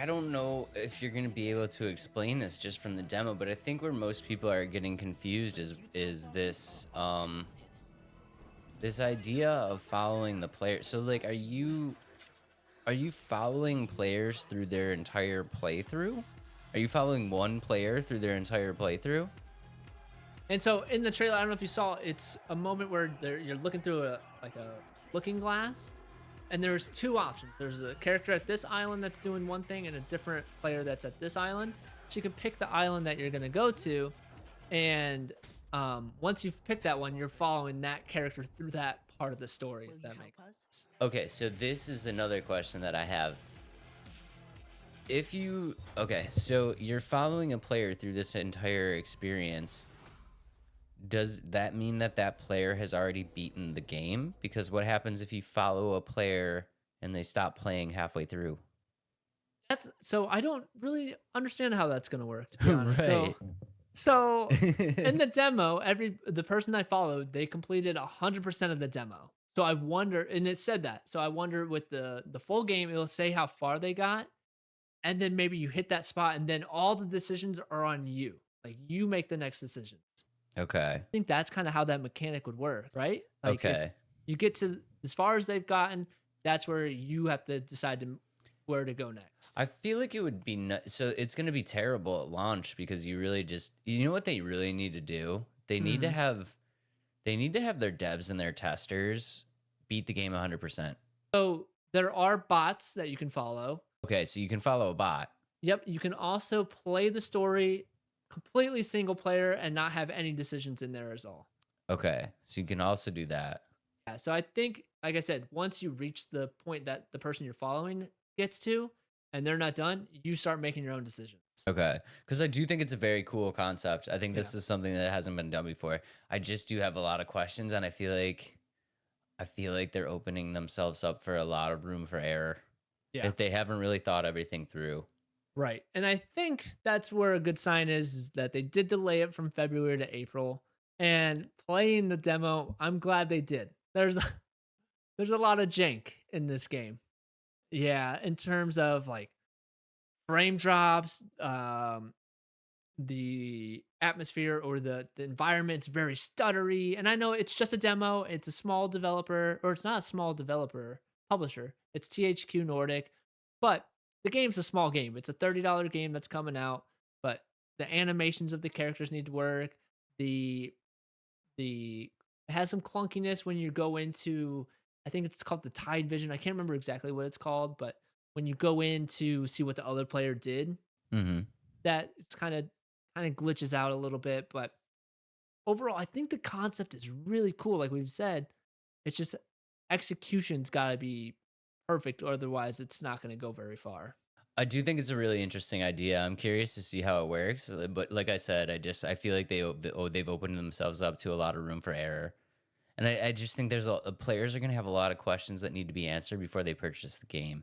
I don't know if you're gonna be able to explain this just from the demo, but I think where most people are getting confused is this this idea of following the player. So like, are you following players through their entire playthrough? Are you following one player through their entire playthrough? And so in the trailer, I don't know if you saw, it's a moment where you're looking through a looking glass, and there's two options. There's a character at this island that's doing one thing, and a different player that's at this island. So you can pick the island that you're gonna go to, and once you've picked that one, you're following that character through that part of the story. If that makes sense. Okay, so this is another question that I have. If you, okay, so you're following a player through this entire experience. Does that mean that that player has already beaten the game? Because what happens if you follow a player and they stop playing halfway through? That's so I don't really understand how that's gonna work, to be honest. Right. So in the demo, the person I followed, they completed 100% of the demo. So I wonder, and it said that. So I wonder with the full game, it'll say how far they got, and then maybe you hit that spot, and then all the decisions are on you. Like you make the next decisions. Okay. I think that's kind of how that mechanic would work, right? Like if Okay. you get to as far as they've gotten, that's where you have to decide where to go next. I feel like it would be so it's going to be terrible at launch because you really just, you know what they really need to do? They need to Mhm. have their devs and their testers beat the game 100%. So there are bots that you can follow. Okay, so you can follow a bot. Yep, you can also play the story completely single player and not have any decisions in there at all. Okay, so you can also do that. Yeah, so I think, like I said, once you reach the point that the person you're following gets to, and they're not done, you start making your own decisions. Okay, because I do think it's a very cool concept. I think this Yeah. is something that hasn't been done before. I just do have a lot of questions, and I feel like they're opening themselves up for a lot of room for error Yeah. if they haven't really thought everything through. Right. And I think that's where a good sign is that they did delay it from February to April. And playing the demo, I'm glad they did. There's a lot of jank in this game. Yeah, in terms of like frame drops, the atmosphere or the environment's very stuttery. And I know it's just a demo, it's a small developer, or it's not a small developer publisher. It's THQ Nordic, but the game's a small game. It's a $30 game that's coming out, but the animations of the characters need to work. The the it has some clunkiness when you go into, I think it's called the Tide Vision. I can't remember exactly what it's called, but when you go in to see what the other player did, Hmm. that it's kind of glitches out a little bit. But overall, I think the concept is really cool. Like we've said, it's just execution's got to be perfect, or otherwise it's not going to go very far. I do think it's a really interesting idea. I'm curious to see how it works, but like I said, I feel like they've opened themselves up to a lot of room for error, and I just think players are going to have a lot of questions that need to be answered before they purchase the game.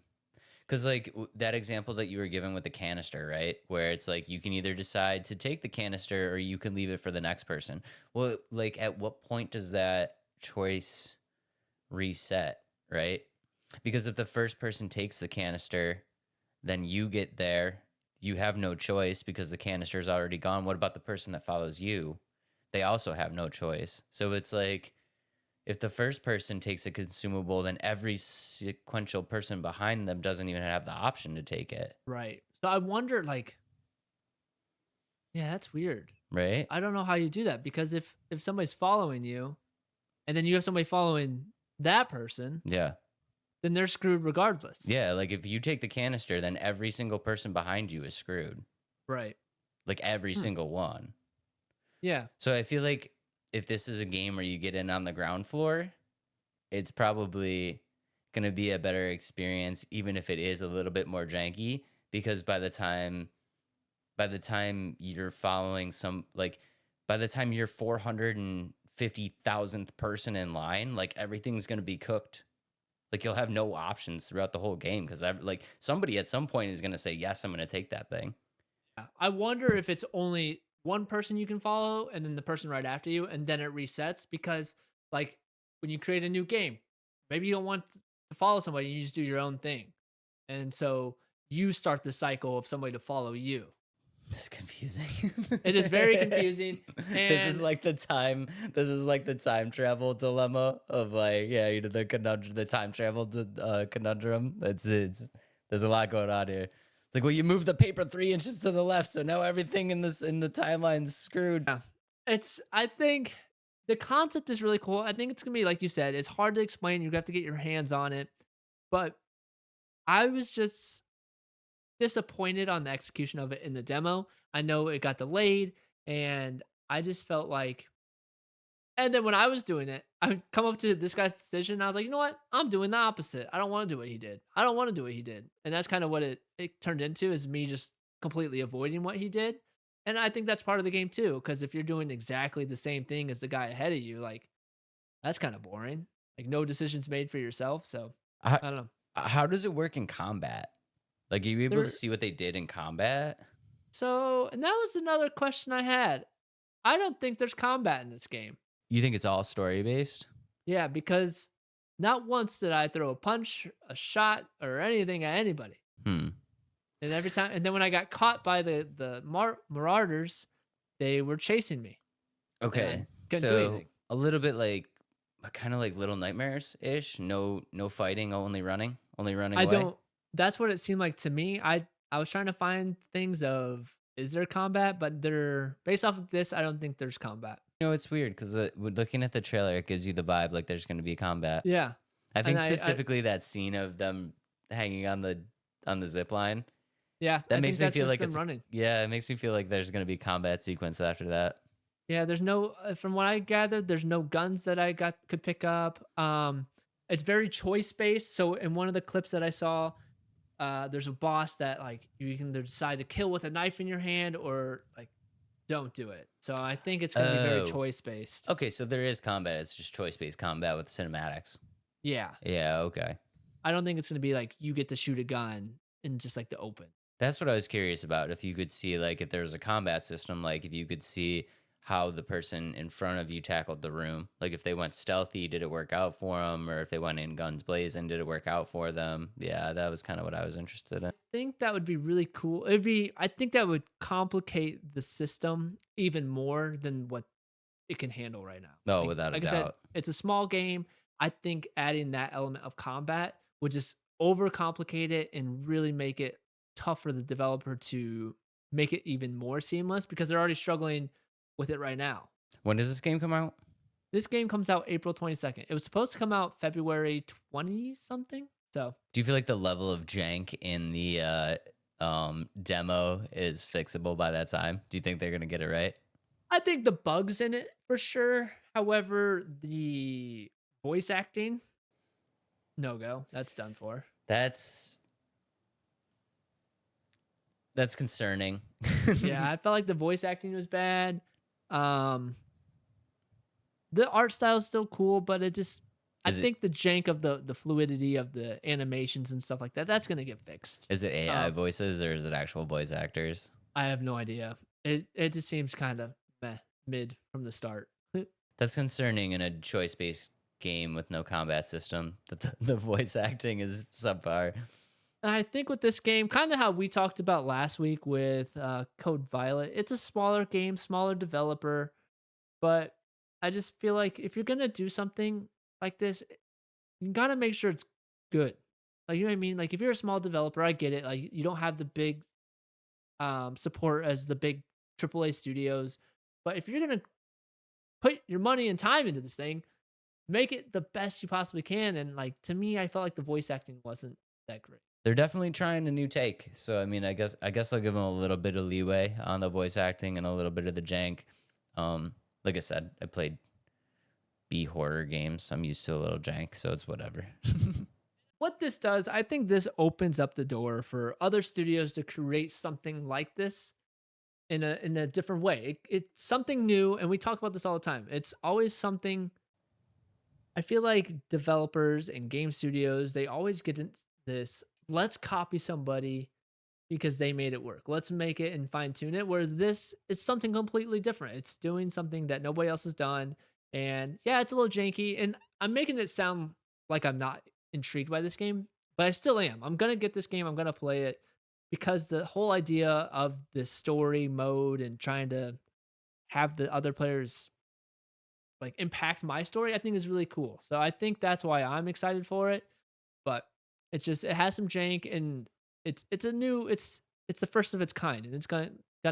Because like that example that you were given with the canister, right? Where it's like you can either decide to take the canister or you can leave it for the next person. Well, like at what point does that choice reset, right? Because if the first person takes the canister, then you get there, you have no choice because the canister is already gone. What about the person that follows you? They also have no choice. So it's like if the first person takes a consumable, then every sequential person behind them doesn't even have the option to take it, Right. So I wonder, like, yeah, that's weird. right? I don't know how you do that, because if somebody's following you and then you have somebody following that person, Yeah. then they're screwed regardless. Yeah, like if you take the canister, then every single person behind you is screwed. Right. Like every Hmm. single one. Yeah. So I feel like if this is a game where you get in on the ground floor, it's probably going to be a better experience even if it is a little bit more janky because by the time you're following some like by the time you're 450,000th person in line, like everything's going to be cooked. Like you'll have no options throughout the whole game because like somebody at some point is going to say yes, I'm going to take that thing. Yeah. I wonder if it's only one person you can follow and then the person right after you, and then it resets, because like when you create a new game, maybe you don't want to follow somebody, you just do your own thing. And so you start the cycle of somebody to follow you. It's confusing. It is very confusing. This is And like the time. This is like the time travel dilemma of like, yeah, the conundrum, the time travel conundrum. It's. There's a lot going on here. It's like, well, you move the paper 3 inches to the left, so now everything in the timeline's screwed. yeah, I think the concept is really cool. I think it's gonna be, like you said, it's hard to explain. You have to get your hands on it. But I was just disappointed on the execution of it in the demo. I know it got delayed, and I just felt like, and then when I was doing it, I would come up to this guy's decision, and I was like, you know what? I'm doing the opposite. I don't want to do what he did. I don't want to do what he did. And that's kind of what it turned into, is me just completely avoiding what he did. And I think that's part of the game too, because if you're doing exactly the same thing as the guy ahead of you, like, that's kind of boring. Like, no decisions made for yourself. So How, I don't know. how does it work in combat? Like, are you able to There, see what they did in combat? so, and that was another question I had. I don't think there's combat in this game. You think it's all story based? Yeah, because not once did I throw a punch, a shot, or anything at anybody. Hmm. And every time, and then when I got caught by the marauders, they were chasing me, and I Okay, couldn't do so anything. a little bit like, kind of like Little Nightmares ish. No fighting, only running I away. don't. That's what it seemed like to me. I was trying to find things of, is there combat, but they're based off of this. I don't think there's combat. You know, it's weird because looking at the trailer, it gives you the vibe like there's going to be combat. Yeah, I and think specifically that scene of them hanging on the zip line. yeah, That I makes think me that's feel just like them it's running. yeah, it makes me feel like there's going to be combat sequence after that. Yeah, there's no, from what I gathered, there's no guns that I could pick up. It's very choice based. So in one of the clips that I saw, there's a boss that, like, you can either decide to kill with a knife in your hand or like don't do it. So I think it's going to be very Oh, choice based. okay, so there is combat. It's just choice based combat with cinematics. Yeah, Yeah, okay. I don't think it's going to be like you get to shoot a gun in just like the open. That's what I was curious about. If you could see, like, if there was a combat system, like, if you could see how the person in front of you tackled the room. Like, if they went stealthy, did it work out for them? Or if they went in guns blazing, did it work out for them? Yeah, that was kind of what I was interested in. I think that would be really cool. I think that would complicate the system even more than what it can handle right now. No, without a Like I said, doubt. it's a small game. I think adding that element of combat would just overcomplicate it and really make it tough for the developer to make it even more seamless because they're already struggling with it right now. When does this game come out? This game comes out April 22nd. It was supposed to come out February 20 something. So Do you feel like the level of jank in the demo is fixable by that time? Do you think they're gonna get it right? I think the bugs in it for sure. However, the voice acting, no go. That's done for. That's concerning. Yeah, I felt like the voice acting was bad. Um, the art style is still cool, but it just I Is it think the jank of the fluidity of the animations and stuff like that, that's gonna get fixed. is it AI voices or is it actual voice actors? I have no idea. It just seems kind of mid from the start. That's concerning in a choice-based game with no combat system. That the voice acting is subpar. I think with this game, kind of how we talked about last week with Code Violet, it's a smaller game, smaller developer, but I just feel like if you're gonna do something like this, you gotta make sure it's good. Like, you know what I mean? Like, if you're a small developer, I get it. Like, you don't have the big support as the big AAA studios, but if you're gonna put your money and time into this thing, make it the best you possibly can. And like, to me, I felt like the voice acting wasn't that great. They're definitely trying a new take. So I mean, I guess I'll give them a little bit of leeway on the voice acting and a little bit of the jank. Like I said, I played B horror games. I'm used to a little jank, so it's whatever. What this does, I think this opens up the door for other studios to create something like this in a different way. It's something new, and we talk about this all the time. It's always something. I feel like developers and game studios, they always get in this, let's copy somebody because they made it work. Let's make it and fine tune it. Where this, it's something completely different. It's doing something that nobody else has done. And yeah, it's a little janky. And I'm making it sound like I'm not intrigued by this game, but I still am. I'm going to get this game. I'm going to play it because the whole idea of this story mode and trying to have the other players like impact my story, I think is really cool. So I think that's why I'm excited for it. But it's just, it has some jank, and it's the first of its kind, and it's gonna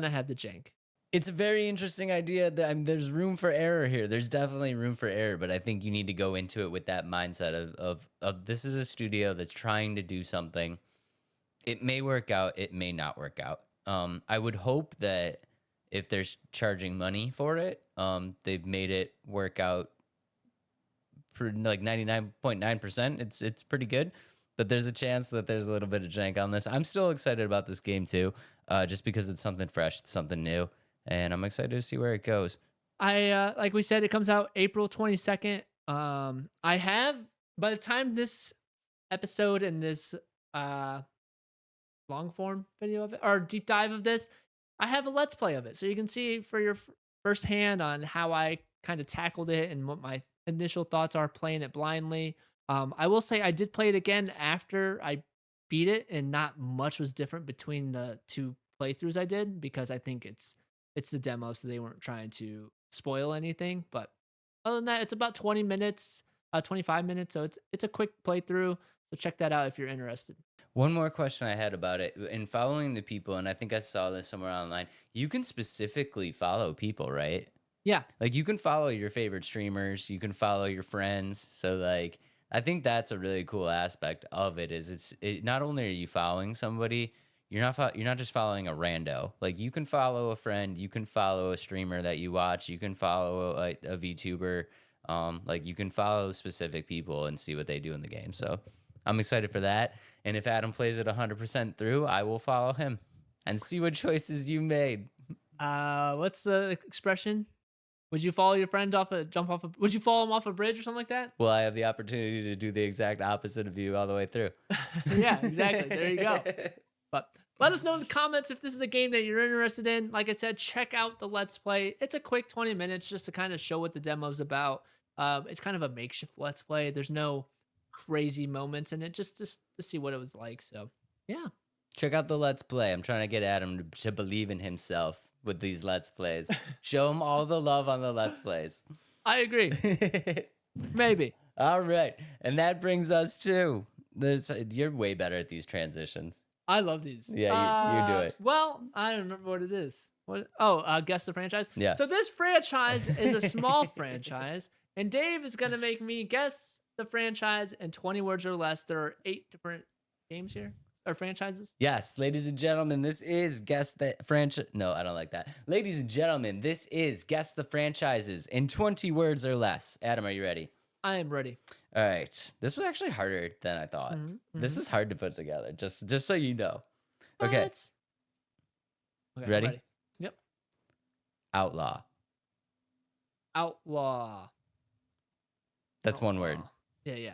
have the jank. It's a very interesting idea. That I mean, there's room for error here. There's definitely room for error, but I think you need to go into it with that mindset of this is a studio that's trying to do something. It may work out. It may not work out. I would hope that if they're charging money for it, they've made it work out for like 99.9%. It's pretty good, but there's a chance that there's a little bit of jank on this. I'm still excited about this game too, just because it's something fresh, it's something new, and I'm excited to see where it goes. I like we said, it comes out April 22nd. I have, by the time this episode and this long form video of it or deep dive of this, I have a let's play of it, so you can see for your first hand on how I kind of tackled it and what my initial thoughts are playing it blindly. I will say I did play it again after I beat it, and not much was different between the two playthroughs I did because I think it's the demo, so they weren't trying to spoil anything. But other than that, it's about 20 minutes, 25 minutes, so it's a quick playthrough. So check that out if you're interested. One more question I had about it in following the people, and I think I saw this somewhere online. You can specifically follow people, right? Yeah, Like you can follow your favorite streamers, you can follow your friends. So like I think that's a really cool aspect of it. Is not only are you following somebody, you're not just following a rando. Like you can follow a friend, you can follow a streamer that you watch, you can follow a VTuber. Like you can follow specific people and see what they do in the game. So I'm excited for that. And if Adam plays it 100% through, I will follow him and see what choices you made. what's the expression? Would you follow your friend would you follow him off a bridge or something like that? Well, I have the opportunity to do the exact opposite of you all the way through. Yeah, exactly. There you go. But let us know in the comments if this is a game that you're interested in. Like I said, check out the Let's Play. It's a quick 20 minutes just to kind of show what the demo's about. It's kind of a makeshift Let's Play. There's no crazy moments in it, just to see what it was like. So, yeah. Check out the Let's Play. I'm trying to get Adam to believe in himself with these Let's Plays. Show him all the love on the Let's Plays. I agree. Maybe. All right. And that brings us to... You're way better at these transitions. I love these. Yeah, you do it. Well, I don't remember what it is. What? Oh, guess the franchise. Yeah. So this franchise is a small franchise, and Dave is gonna make me guess the franchise in 20 words or less. There are 8 different games here or franchises. Yes, ladies and gentlemen, this is Guess the Franchise. No, I don't like that. Ladies and gentlemen, this is Guess the Franchises in 20 words or less. Adam, are you ready? I am ready. All right. This was actually harder than I thought. This is hard to put together, just so you know. Okay. Okay, Ready? I'm ready. Yep. Outlaw. Outlaw. That's one word. Outlaw. Yeah.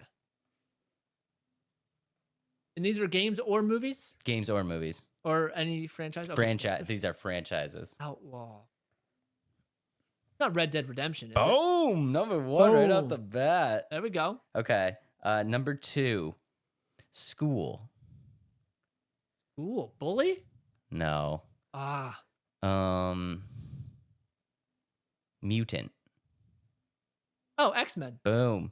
And these are games or movies Games or movies. or any franchise. Okay, Franchise. These are franchises. Outlaw. It's not Red Dead Redemption, is it? Boom! Number one right off Boom. the bat. There we go. Okay. Number 2. School. Ooh, bully? No. Ah, Mutant. oh, X-Men. Boom.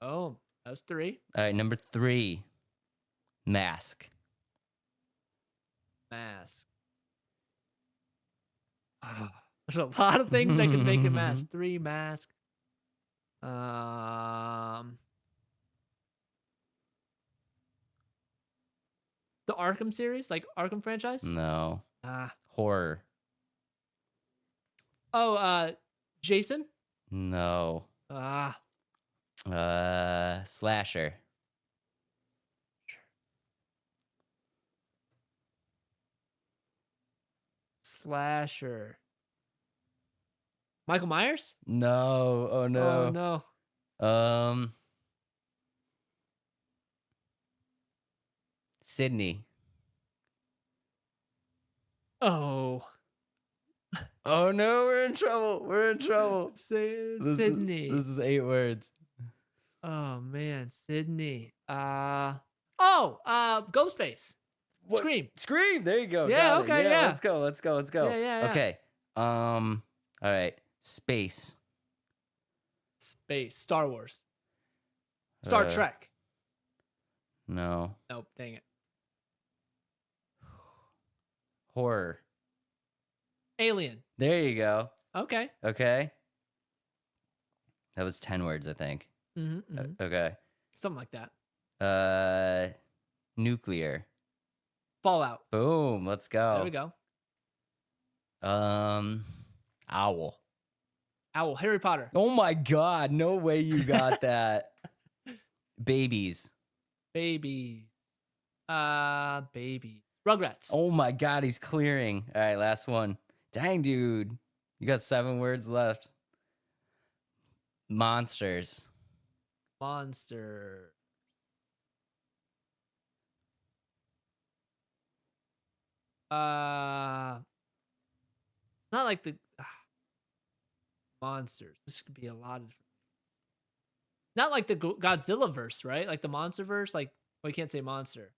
Oh, that was 3. All right, number 3. Mask. Mask. Ah, there's a lot of things that can make a mask. 3 mask. The Arkham series, like Arkham franchise. No. Ah. Horror. Oh, Jason. No. Ah, Slasher. slasher. Michael Myers. No. Oh Oh no. no. Sydney. Oh, Oh no, we're in trouble. We're in trouble. Sydney. This is 8 words. Oh man, Sydney. Ghostface. What? Scream. Scream. There you go. Yeah, Got it. okay, yeah. Let's go. Yeah. Okay. All right. Space. Space. Star Wars. Star Uh, Trek. No. Nope. Dang it. Horror. Alien. There you go. Okay. Okay. That was 10 words, I think. Okay. Something like that. Nuclear. Fallout. Boom. Let's go. There we go. Owl. Owl. Harry Potter. Oh my God. No way you got that. Babies. Babies. Baby. Rugrats. Oh my God. He's clearing. All right. Last one. Dang, dude. You got 7 words left. Monsters. Monster. Not like the monsters. This could be a lot of different. Not like the Godzilla verse, right? Like the monster verse. Like, well, you can't say monster.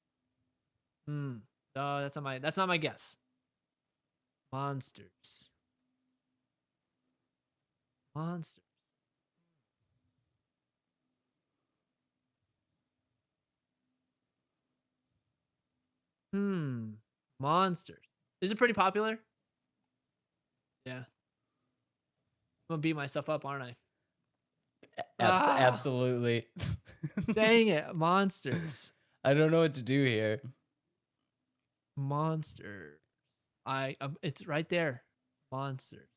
No, that's not my guess. Monsters. Monsters. Monsters. Is it pretty popular? Yeah. I'm gonna beat myself up, aren't I? Absolutely. Dang it. Monsters. I don't know what to do here. Monsters. It's right there. Monsters.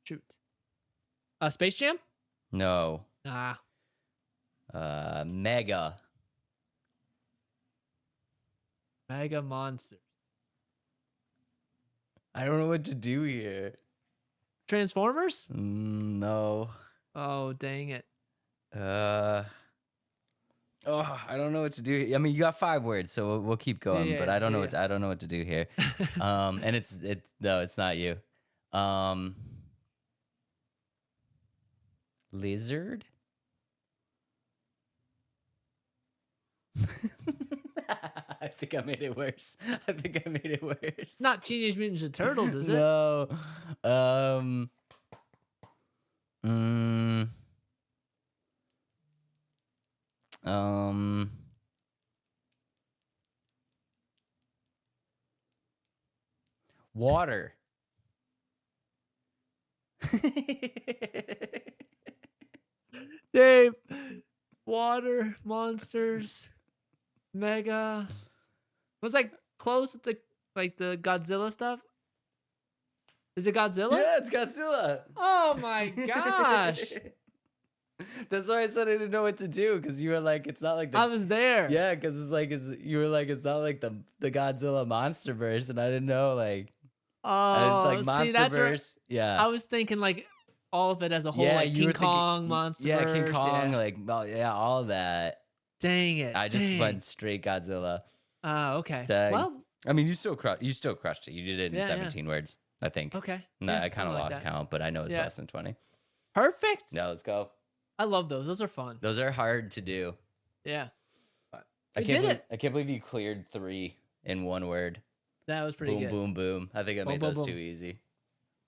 Shoot. Space Jam? No. Ah. Mega. Mega Monsters. I don't know what to do here. Transformers? No. Oh, dang it. I don't know what to do here. I mean, you got 5 words, so we'll keep going. But I don't know what to do here. And it's not you. Lizard. I think I made it worse. Not Teenage Mutant Ninja Turtles, is it? No. Water. Dave, water, monsters, mega. Was like close with the like the Godzilla stuff? Is it Godzilla? Yeah, it's Godzilla. Oh my gosh. That's why I said I didn't know what to do, because you were like, it's not like the I was there. yeah, because you were like, it's not like the Godzilla MonsterVerse, and I didn't know like Oh, like see, that's where MonsterVerse. Yeah, I was thinking like all of it as a whole, yeah, like you King were thinking Kong, Monster. yeah, King Kong, like yeah, all of that. Dang it. I just dang. went straight Godzilla. Okay. Dang. Well, I mean, you still crushed it. You did it in Yeah, yeah. 17 words, I think. okay. No, Yeah, I kind something of like lost that. count, but I know it's Yeah. less than 20. Perfect. Now let's go. I love those. Those are fun. Those are hard to do. Yeah. I We can't did believe, it. I can't believe you cleared 3 in one word. That was pretty Boom, good. boom, boom. I think I Boom, made boom, those boom. too easy.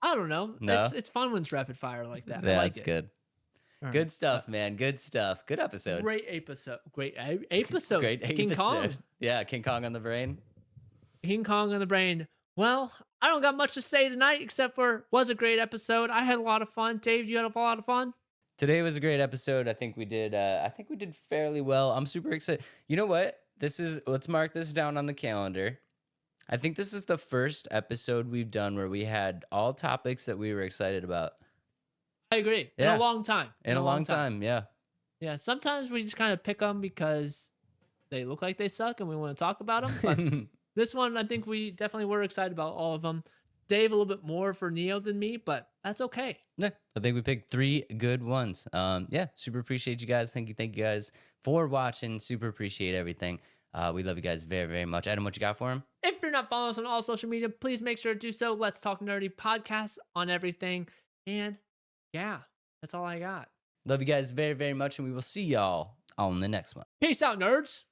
I don't know. No? It's fun when it's rapid fire like that. I Yeah, like that's it. good. All Good right. stuff, man. Good stuff. Good episode. Great episode. Great episode. Great King episode. Kong. Yeah, King Kong on the brain. King Kong on the brain. Well, I don't got much to say tonight except for was a great episode. I had a lot of fun. Dave, you had a lot of fun? Today was a great episode. I think we did fairly well. I'm super excited. You know what? Let's mark this down on the calendar. I think this is the first episode we've done where we had all topics that we were excited about. I agree. Yeah. In a long time. In a long time, yeah. Yeah, sometimes we just kind of pick them because they look like they suck and we want to talk about them. But this one, I think we definitely were excited about all of them. Dave, a little bit more for Nioh than me, but that's okay. Yeah, I think we picked 3 good ones. Yeah, super appreciate you guys. Thank you guys for watching. Super appreciate everything. We love you guys very, very much. Adam, what you got for him? If you're not following us on all social media, please make sure to do so. Let's Talk Nerdy podcast on everything. And yeah, that's all I got. Love you guys very, very much, and we will see y'all on the next one. Peace out, nerds.